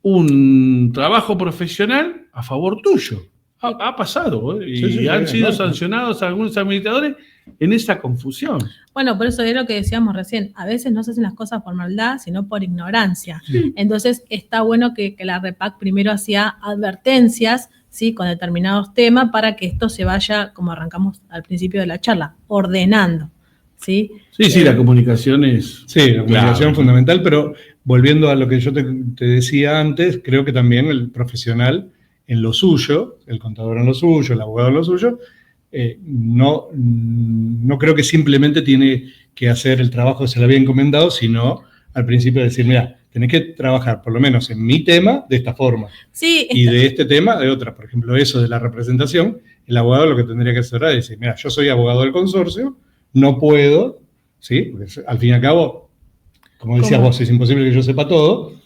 un trabajo profesional a favor tuyo. Ha pasado, y han sido sancionados algunos administradores en esa confusión. Bueno, por eso es lo que decíamos recién. A veces no se hacen las cosas por maldad, sino por ignorancia. Sí. Entonces, está bueno que la REPAC primero hacía advertencias, ¿sí?, con determinados temas para que esto se vaya, como arrancamos al principio de la charla, ordenando. ¿Sí? Sí, la comunicación es... Sí, la comunicación es fundamental, pero volviendo a lo que yo te decía antes, creo que también el profesional en lo suyo, el contador en lo suyo, el abogado en lo suyo, no creo que simplemente tiene que hacer el trabajo que se le había encomendado, sino al principio decir, mira, tenés que trabajar por lo menos en mi tema de esta forma, y de este tema de otra. Por ejemplo, eso de la representación, el abogado lo que tendría que hacer es decir, mira, yo soy abogado del consorcio, no puedo, ¿sí? Porque al fin y al cabo, como decías vos, es imposible que yo sepa todo,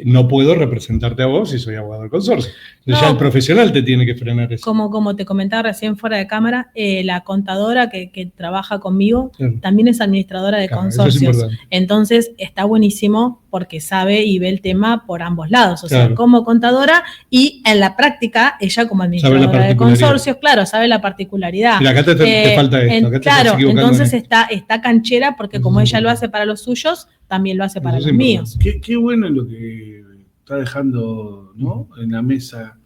no puedo representarte a vos si soy abogado del consorcio. Entonces ya el profesional te tiene que frenar eso. Como te comentaba recién fuera de cámara, la contadora que trabaja conmigo también es administradora de consorcios. Entonces está buenísimo porque sabe y ve el tema por ambos lados. O sea, como contadora y en la práctica, ella como administradora de consorcios, sabe la particularidad. Mira, acá te falta esto. Acá entonces está canchera porque como ella lo hace para los suyos, también lo hace para Eso los es míos. Qué bueno lo que está dejando, ¿no?, en la mesa.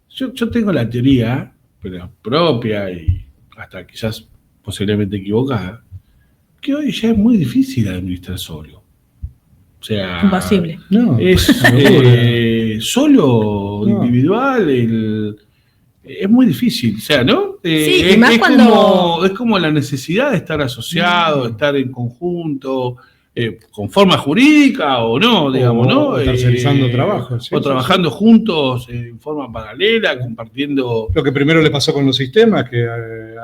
Yo tengo la teoría, pero propia y hasta quizás posiblemente equivocada, que hoy ya es muy difícil administrar solo. O sea, Imposible. No, es solo, No. individual, es muy difícil, o sea, ¿no? Sí, y es, más es cuando- es como la necesidad de estar asociado, de estar en conjunto, con forma jurídica o no, digamos, ¿no? O tercerizando trabajos. O trabajando juntos en forma paralela, compartiendo. Lo que primero le pasó con los sistemas, que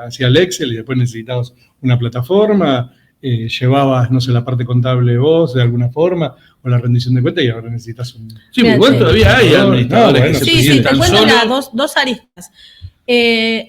hacía el Excel y después necesitabas una plataforma, llevabas, no sé, la parte contable vos de alguna forma, o la rendición de cuentas, y ahora necesitas un... Sí, pero igual todavía hay administradores bueno, que se Sí, te presentan cuento solo. las dos aristas.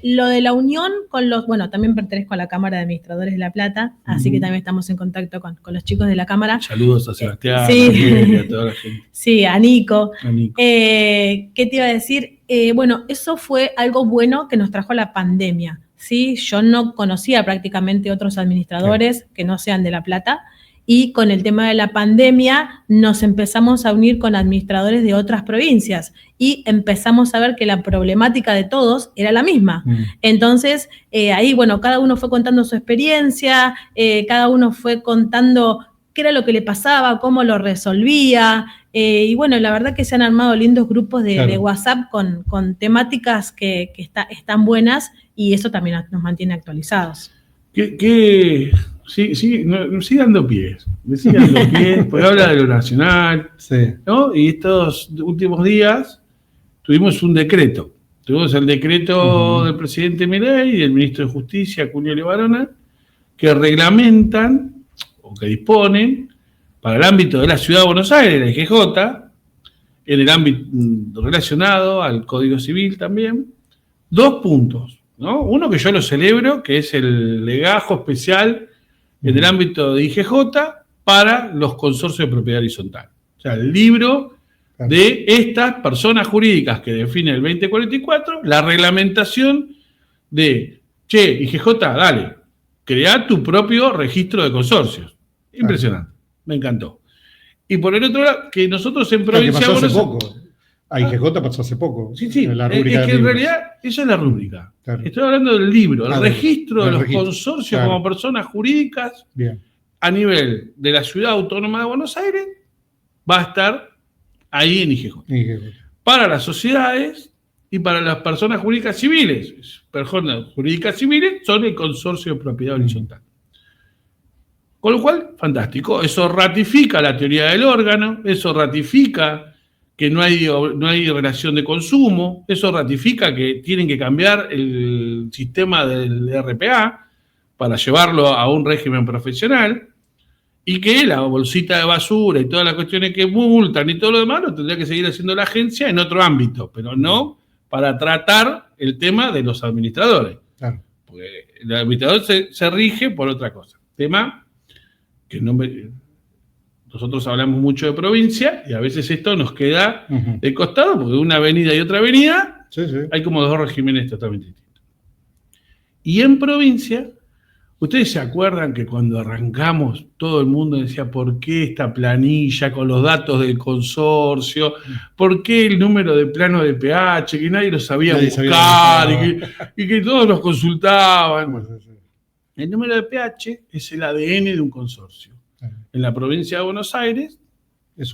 Lo de la unión con bueno, también pertenezco a la Cámara de Administradores de La Plata, así que también estamos en contacto con los chicos de la Cámara. Saludos a Sebastián, Sí. a Miguel y a toda la gente. Sí, a Nico. A Nico. ¿Qué te iba a decir? Bueno, eso fue algo bueno que nos trajo la pandemia, ¿sí? Yo no conocía prácticamente otros administradores que no sean de La Plata, y con el tema de la pandemia nos empezamos a unir con administradores de otras provincias y empezamos a ver que la problemática de todos era la misma. Entonces, ahí, bueno, cada uno fue contando su experiencia, cada uno fue contando qué era lo que le pasaba, cómo lo resolvía, y bueno, la verdad que se han armado lindos grupos de WhatsApp con temáticas que están buenas, y eso también nos mantiene actualizados. Sí, sigue dando pies, porque habla de lo nacional, Sí. ¿no? Y estos últimos días tuvimos un decreto. Tuvimos el decreto del presidente Milei y del ministro de Justicia, Cunio Levarona, que reglamentan o que disponen para el ámbito de la Ciudad de Buenos Aires, la IGJ, en el ámbito relacionado al Código Civil también, 2 puntos, ¿no? Uno que yo lo celebro, que es el legajo especial en el ámbito de IGJ para los consorcios de propiedad horizontal. O sea, el libro de estas personas jurídicas que define el 2044, la reglamentación de, IGJ, dale, crea tu propio registro de consorcios. Impresionante, me encantó. Y por el otro lado, que nosotros en provincia de Buenos Aires... poco. A IGJ pasó hace poco. Sí, La es rúbrica que de en libros. realidad esa es la rúbrica. Claro. Estoy hablando del libro, el registro de los registro. consorcios Claro. como personas jurídicas Bien. a nivel de la Ciudad Autónoma de Buenos Aires, va a estar ahí en IGJ. Para las sociedades y para las personas jurídicas civiles. Personas jurídicas civiles son el consorcio de propiedad horizontal. Con lo cual, fantástico. Eso ratifica la teoría del órgano, eso ratifica que no hay relación de consumo, eso ratifica que tienen que cambiar el sistema del RPA para llevarlo a un régimen profesional, y que la bolsita de basura y todas las cuestiones que multan y todo lo demás lo tendría que seguir haciendo la agencia en otro ámbito, pero no para tratar el tema de los administradores. Claro. Porque el administrador se rige por otra cosa. Tema que nosotros hablamos mucho de provincia y a veces esto nos queda de costado, porque una avenida y otra avenida hay como 2 regímenes totalmente distintos. Y en provincia, ustedes se acuerdan que cuando arrancamos todo el mundo decía, ¿por qué esta planilla con los datos del consorcio? ¿Por qué el número de plano de pH? Que nadie lo sabía buscar y que todos los consultaban. El número de pH es el ADN de un consorcio. En la provincia de Buenos Aires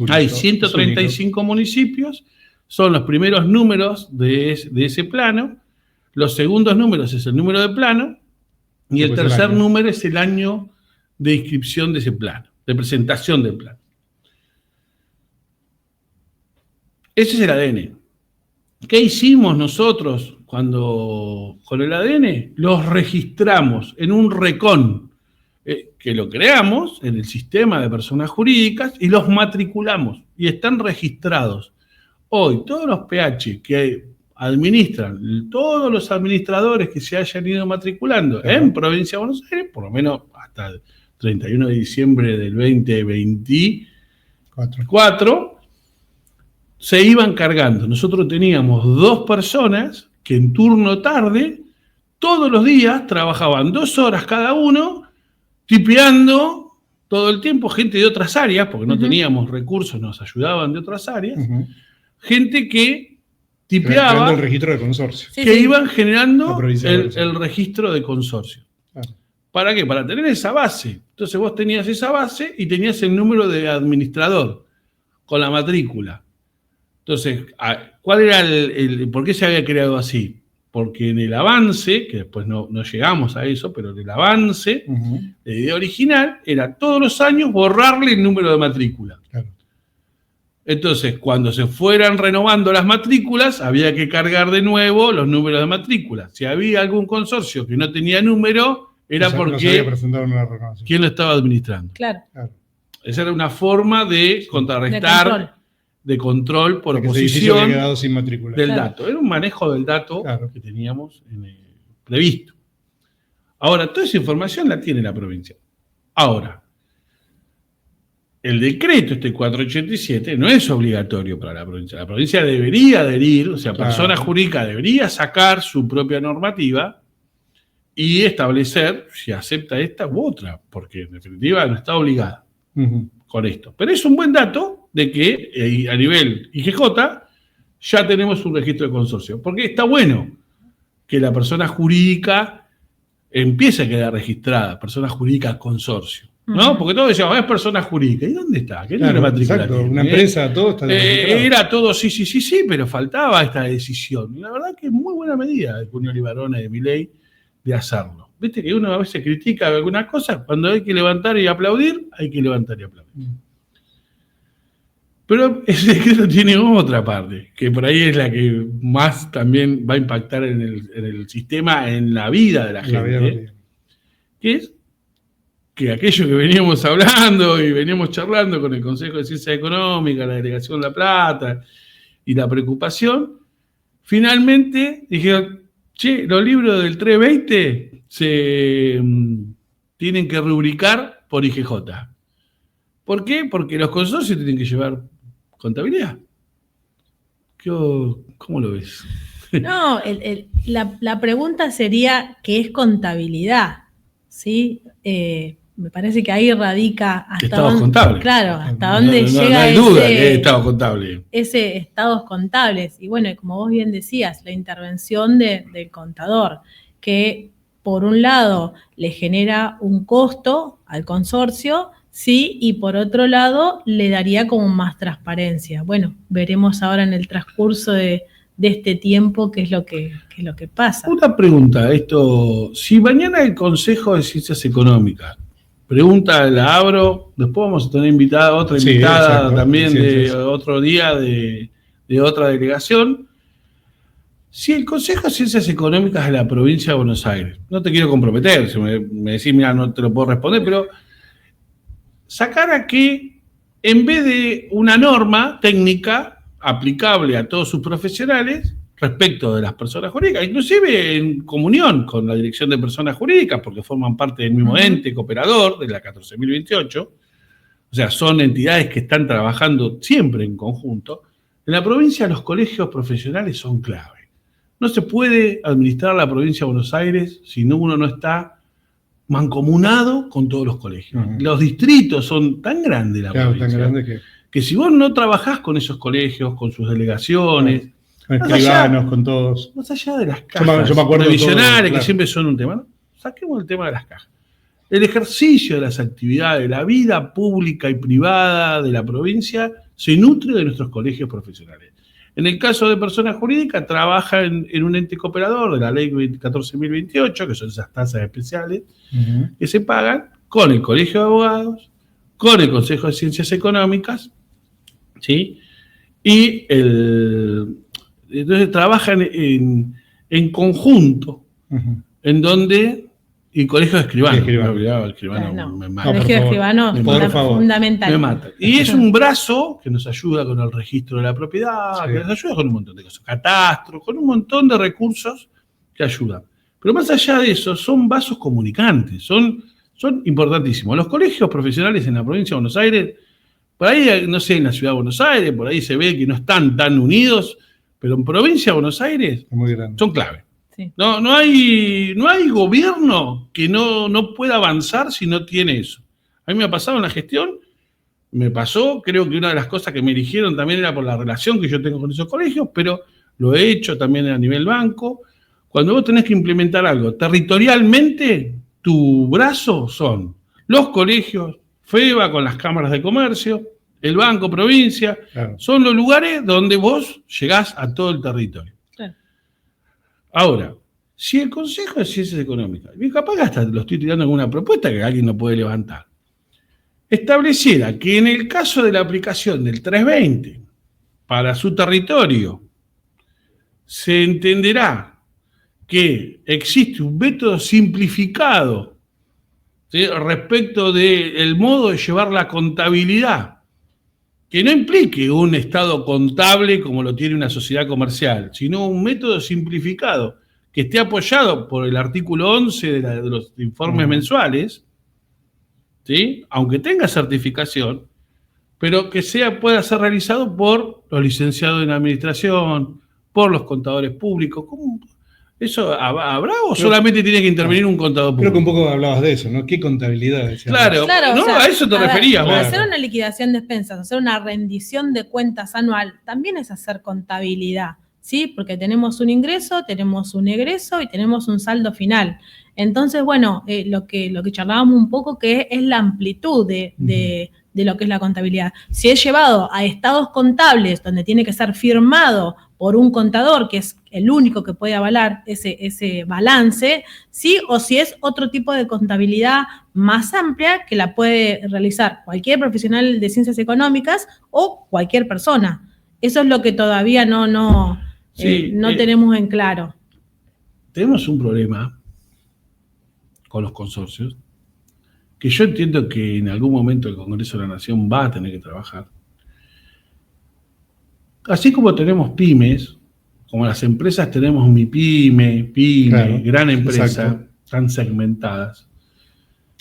hay 135 municipios, son los primeros números de ese plano, los segundos números es el número de plano, y el tercer número es el año de inscripción de ese plano, de presentación del plano. Ese es el ADN. ¿Qué hicimos nosotros con el ADN? Los registramos en un RECON, que lo creamos en el sistema de personas jurídicas y los matriculamos y están registrados. Hoy todos los pH que administran, todos los administradores que se hayan ido matriculando en Provincia de Buenos Aires, por lo menos hasta el 31 de diciembre del 2024, se iban cargando. Nosotros teníamos 2 personas que en turno tarde, todos los días, trabajaban 2 horas cada uno, tipeando todo el tiempo gente de otras áreas, porque no teníamos recursos, nos ayudaban de otras áreas, gente que tipeaba, el registro de consorcio. Sí, que sí. iban generando el el registro de consorcio. Claro. ¿Para qué? Para tener esa base. Entonces vos tenías esa base y tenías el número de administrador con la matrícula. Entonces, ¿cuál era por qué se había creado así? Porque en el avance, que después no llegamos a eso, pero en el avance, la idea original era todos los años borrarle el número de matrícula. Claro. Entonces, cuando se fueran renovando las matrículas, había que cargar de nuevo los números de matrícula. Si había algún consorcio que no tenía número, era porque ¿quién lo estaba administrando? Claro. Esa era una forma de contrarrestar, de control por oposición sin matrícula. del dato. Era un manejo del dato que teníamos previsto. Ahora, toda esa información la tiene la provincia. Ahora, el decreto 487 no es obligatorio para la provincia. La provincia debería adherir, o sea, persona jurídica debería sacar su propia normativa y establecer si acepta esta u otra, porque en definitiva no está obligada con esto. Pero es un buen dato de que a nivel IGJ ya tenemos un registro de consorcio, porque está bueno que la persona jurídica empiece a quedar registrada, persona jurídica consorcio, ¿no? Porque todos decíamos, es persona jurídica. ¿Y dónde está? ¿Qué número de matrícula tiene? Una empresa, todo está era todo sí, pero faltaba esta decisión. Y la verdad que es muy buena medida de Cunio Libarona y de Milei de hacerlo. Viste que uno a veces critica alguna cosa, cuando hay que levantar y aplaudir, hay que levantar y aplaudir. Pero ese decreto tiene otra parte, que por ahí es la que más también va a impactar en el sistema, en la vida de la gente, que es que aquello que veníamos hablando y veníamos charlando con el Consejo de Ciencias Económicas, la Delegación La Plata y la preocupación, finalmente dijeron, che, los libros del 320 se tienen que rubricar por IGJ. ¿Por qué? Porque los consorcios tienen que llevar contabilidad. ¿Cómo lo ves? No, la pregunta sería ¿qué es contabilidad? ¿Sí? Me parece que ahí radica hasta estados dónde, contables. Claro, hasta dónde llega no hay duda que es estados contables. Ese estados contables. Y bueno, como vos bien decías, la intervención del contador, que por un lado le genera un costo al consorcio, sí, y por otro lado le daría como más transparencia. Bueno, veremos ahora en el transcurso de este tiempo qué es lo que pasa. Una pregunta, si mañana el Consejo de Ciencias Económicas, pregunta la abro, después vamos a tener otra invitada también de otro día de otra delegación. Si el Consejo de Ciencias Económicas de la provincia de Buenos Aires, no te quiero comprometer, si me decís, mira, no te lo puedo responder, pero sacara que en vez de una norma técnica aplicable a todos sus profesionales respecto de las personas jurídicas, inclusive en comunión con la Dirección de Personas Jurídicas, porque forman parte del mismo ente cooperador de la 14.028, o sea, son entidades que están trabajando siempre en conjunto. En la provincia los colegios profesionales son clave. No se puede administrar la provincia de Buenos Aires si uno no está mancomunado con todos los colegios. Los distritos son tan grandes la provincia, tan grande que si vos no trabajás con esos colegios, con sus delegaciones, escribanos, con todos. Más allá de las cajas yo me acuerdo previsionales, que siempre son un tema, ¿no? Saquemos el tema de las cajas. El ejercicio de las actividades, la vida pública y privada de la provincia se nutre de nuestros colegios profesionales. En el caso de personas jurídicas, trabaja en un ente cooperador de la ley 14.028, que son esas tasas especiales, que se pagan con el Colegio de Abogados, con el Consejo de Ciencias Económicas, ¿sí? Y entonces trabajan en conjunto, en donde y colegio de escribanos. Colegio de escribanos fundamental. Me mata. Y es un brazo que nos ayuda con el registro de la propiedad, que nos ayuda con un montón de cosas, catastro, con un montón de recursos que ayudan. Pero más allá de eso, son vasos comunicantes, son importantísimos. Los colegios profesionales en la provincia de Buenos Aires, por ahí, no sé, en la ciudad de Buenos Aires, por ahí se ve que no están tan unidos, pero en provincia de Buenos Aires son clave. Sí. No hay gobierno que no pueda avanzar si no tiene eso. A mí me ha pasado en la gestión, me pasó, creo que una de las cosas que me eligieron también era por la relación que yo tengo con esos colegios, pero lo he hecho también a nivel banco. Cuando vos tenés que implementar algo territorialmente, tu brazo son los colegios, FEBA con las cámaras de comercio, el banco provincia, claro. Son los lugares donde vos llegás a todo el territorio. Claro. Ahora, si el Consejo de Ciencias Económicas, y capaz que hasta lo estoy tirando en una propuesta que alguien no puede levantar, estableciera que en el caso de la aplicación del 320 para su territorio, se entenderá que existe un método simplificado, ¿sí?, respecto del modo de llevar la contabilidad, que no implique un estado contable como lo tiene una sociedad comercial, sino un método simplificado que esté apoyado por el artículo 11 de los informes mensuales, ¿sí?, aunque tenga certificación, pero que pueda ser realizado por los licenciados en administración, por los contadores públicos. ¿Cómo? ¿Eso habrá o solamente tiene que intervenir un contador público? Creo que un poco hablabas de eso, ¿no? ¿Qué contabilidad? Claro, ¿no? O sea, a eso te referías. Claro. Hacer una liquidación de expensas, hacer una rendición de cuentas anual, también es hacer contabilidad, ¿sí? Porque tenemos un ingreso, tenemos un egreso y tenemos un saldo final. Entonces, bueno, lo que charlábamos un poco que es la amplitud de lo que es la contabilidad. Si es llevado a estados contables donde tiene que ser firmado por un contador, que es el único que puede avalar ese balance, ¿sí? O si es otro tipo de contabilidad más amplia que la puede realizar cualquier profesional de ciencias económicas o cualquier persona. Eso es lo que todavía no tenemos en claro. Tenemos un problema con los consorcios, que yo entiendo que en algún momento el Congreso de la Nación va a tener que trabajar. Así como tenemos pymes, como las empresas tenemos MIPYME, claro, gran empresa, exacto, están segmentadas.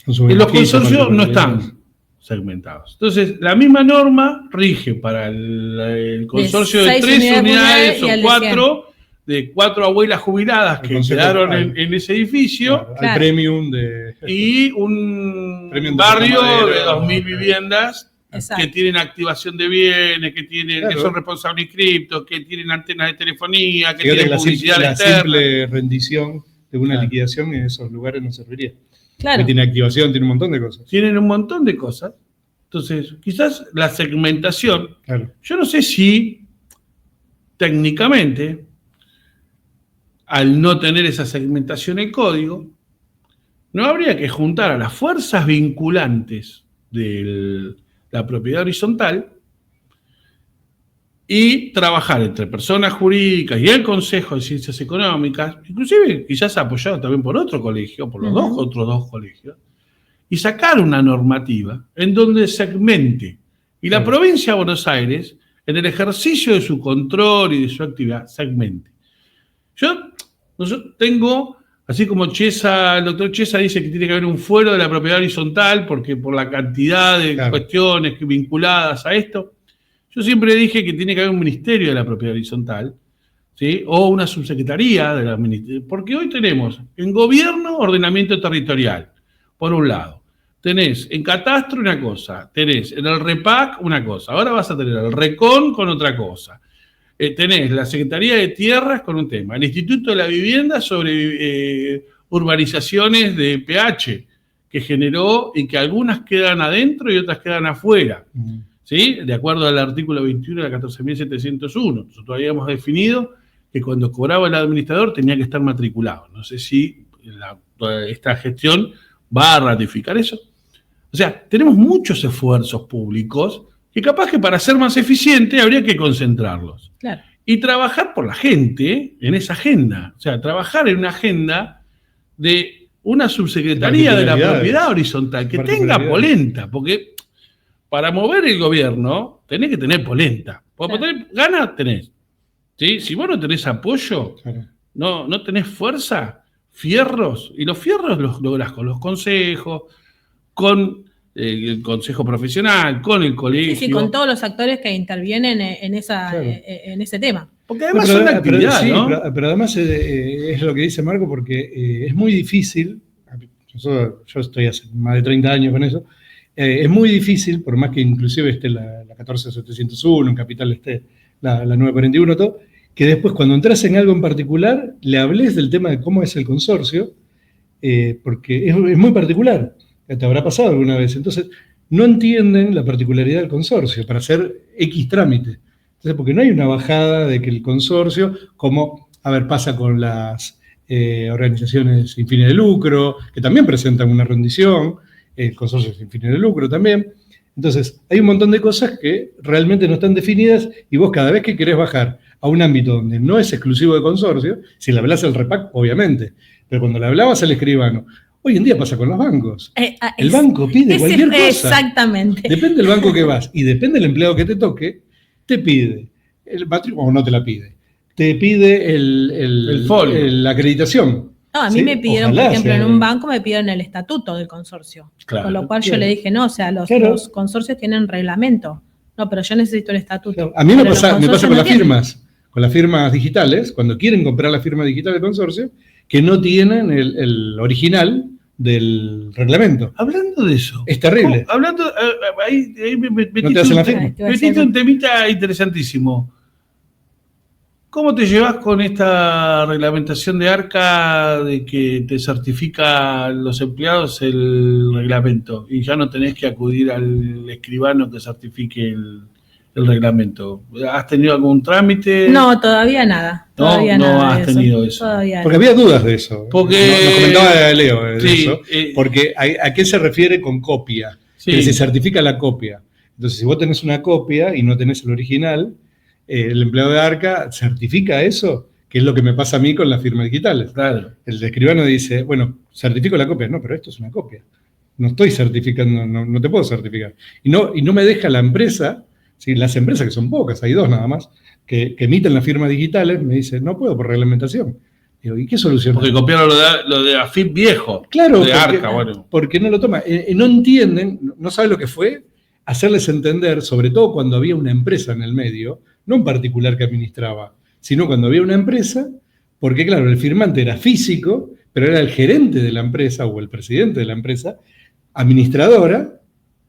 Los consorcios no están segmentados. Entonces, la misma norma rige para el consorcio de 3 unidades o 4, de 4 abuelas jubiladas que quedaron en ese edificio. Claro, al premium y un barrio de 2.000 viviendas. Exacto. Que tienen activación de bienes, que son responsables inscriptos, que tienen antenas de telefonía, que tienen publicidad externa. La simple rendición de una liquidación en esos lugares no serviría. Claro. Que tiene activación, tiene un montón de cosas. Tienen un montón de cosas. Entonces, quizás la segmentación, yo no sé si técnicamente, al no tener esa segmentación en código, no habría que juntar a las fuerzas vinculantes de la propiedad horizontal y trabajar entre personas jurídicas y el Consejo de Ciencias Económicas, inclusive quizás apoyado también por otro colegio, por los otros dos colegios, y sacar una normativa en donde segmente. Y la provincia de Buenos Aires, en el ejercicio de su control y de su actividad, segmente. Yo tengo, así como el doctor Chiesa dice que tiene que haber un fuero de la propiedad horizontal, porque por la cantidad de cuestiones vinculadas a esto, yo siempre dije que tiene que haber un ministerio de la propiedad horizontal, ¿sí?, o una subsecretaría de la ministerio, porque hoy tenemos en gobierno ordenamiento territorial, por un lado. Tenés en catastro una cosa, tenés en el REPAC una cosa, ahora vas a tener el RECON con otra cosa. Tenés la Secretaría de Tierras con un tema, el Instituto de la Vivienda sobre urbanizaciones de PH, que generó y que algunas quedan adentro y otras quedan afuera, ¿sí?, de acuerdo al artículo 21 de la 14.701. Nosotros habíamos definido que cuando cobraba el administrador tenía que estar matriculado. No sé si esta gestión va a ratificar eso. O sea, tenemos muchos esfuerzos públicos que capaz que para ser más eficiente habría que concentrarlos. Claro. Y trabajar por la gente en esa agenda. O sea, trabajar en una agenda de una subsecretaría de la propiedad horizontal que tenga polenta, porque para mover el gobierno tenés que tener polenta. Para tener ganas tenés. ¿Sí? Si vos no tenés apoyo, no tenés fuerza, fierros, y los fierros los lográs con los consejos, con el consejo profesional, con el colegio. Sí, con todos los actores que intervienen en ese tema. Porque además es una actividad, ¿no? Pero además es lo que dice Marco, porque es muy difícil, yo estoy hace más de 30 años con eso, es muy difícil, por más que inclusive esté la 14701, en Capital esté la 941, todo, que después cuando entras en algo en particular, le hables del tema de cómo es el consorcio, porque es muy particular, te habrá pasado alguna vez. Entonces, no entienden la particularidad del consorcio para hacer X trámite. Entonces, porque no hay una bajada de que el consorcio, como, pasa con las organizaciones sin fines de lucro, que también presentan una rendición, el consorcio sin fines de lucro también. Entonces, hay un montón de cosas que realmente no están definidas y vos cada vez que querés bajar a un ámbito donde no es exclusivo de consorcio, si le hablas al REPAC, obviamente, pero cuando le hablabas al escribano, hoy en día pasa con los bancos. El banco pide cualquier cosa. Exactamente. Depende del banco que vas y depende del empleado que te toque, te pide el matrimonio o no te la pide. Te pide la acreditación. No, a mí me pidieron, por ejemplo, en un banco me pidieron el estatuto del consorcio. Claro, con lo cual yo le dije, no, o sea, los consorcios tienen reglamento. No, pero yo necesito el estatuto. Claro. A mí me pasa con las firmas. Con las firmas digitales, cuando quieren comprar la firma digital del consorcio, que no tienen el original del reglamento. Hablando de eso. Es terrible. Ahí me ¿No te hacen la firma? Metiste un temita interesantísimo. ¿Cómo te llevas con esta reglamentación de ARCA de que te certifica a los empleados el reglamento y ya no tenés que acudir al escribano que certifique el reglamento? ¿Has tenido algún trámite? No, todavía nada. Todavía no has tenido eso. Porque había dudas de eso. Porque nos comentaba Leo de eso. Porque ¿a qué se refiere con copia? Sí. Que se certifica la copia. Entonces, si vos tenés una copia y no tenés el original, el empleado de ARCA certifica eso, que es lo que me pasa a mí con las firmas digitales. Claro. El escribano dice, bueno, certifico la copia. No, pero esto es una copia. No estoy certificando, no te puedo certificar. Y no me deja la empresa, ¿sí? Las empresas, que son pocas, hay 2 nada más, que emiten las firmas digitales, me dicen, no puedo por reglamentación. Digo, ¿y qué solución? Porque copiaron lo de AFIP viejo. Claro, de ARCA, bueno. Porque no lo toman. No entienden, no saben lo que fue hacerles entender, sobre todo cuando había una empresa en el medio, no un particular que administraba, sino cuando había una empresa, porque claro, el firmante era físico, pero era el gerente de la empresa o el presidente de la empresa, administradora,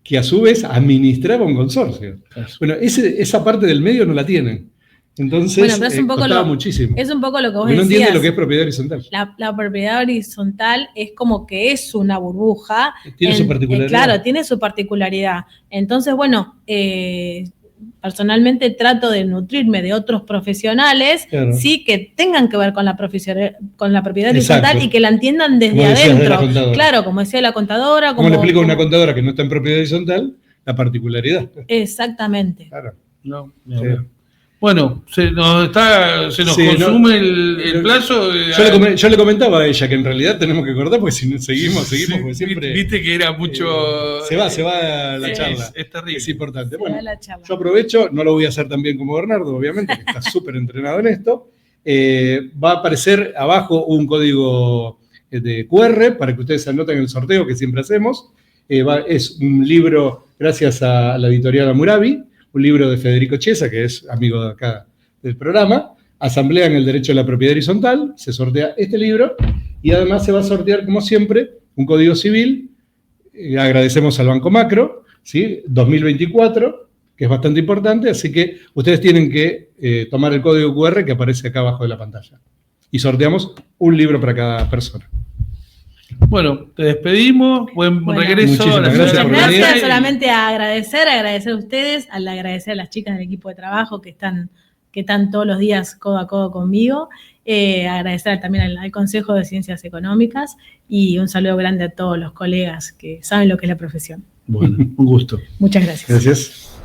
que a su vez administraba un consorcio. Bueno, esa parte del medio no la tienen. Entonces, pero es un poco muchísimo. Es un poco lo que vos decías. No entienden lo que es propiedad horizontal. La propiedad horizontal es como que es una burbuja. Tiene su particularidad. Claro, tiene su particularidad. Entonces, bueno, personalmente trato de nutrirme de otros profesionales, claro, sí, que tengan que ver con la propiedad horizontal y que la entiendan desde adentro. Claro, como decía la contadora. ¿Cómo le explico a una contadora que no está en propiedad horizontal la particularidad? Exactamente. Claro. No. Bueno, se nos consume el plazo. Yo le comentaba a ella que en realidad tenemos que cortar porque si no seguimos, porque siempre. Viste que era mucho. Se va la charla. Es terrible. Es importante. Bueno, yo aprovecho, no lo voy a hacer tan bien como Bernardo, obviamente, que está súper entrenado en esto. Va a aparecer abajo un código de QR para que ustedes anoten el sorteo que siempre hacemos. Es un libro, gracias a la editorial Hammurabi, un libro de Federico Chiesa, que es amigo de acá del programa, Asamblea en el Derecho a la Propiedad Horizontal, se sortea este libro, y además se va a sortear, como siempre, un código civil, agradecemos al Banco Macro, ¿sí? 2024, que es bastante importante, así que ustedes tienen que tomar el código QR que aparece acá abajo de la pantalla. Y sorteamos un libro para cada persona. Bueno, te despedimos, buen regreso. Muchas gracias. Solamente agradecer a ustedes, agradecer a las chicas del equipo de trabajo que están todos los días codo a codo conmigo, agradecer también al Consejo de Ciencias Económicas y un saludo grande a todos los colegas que saben lo que es la profesión. Bueno, un gusto. Muchas gracias. Gracias.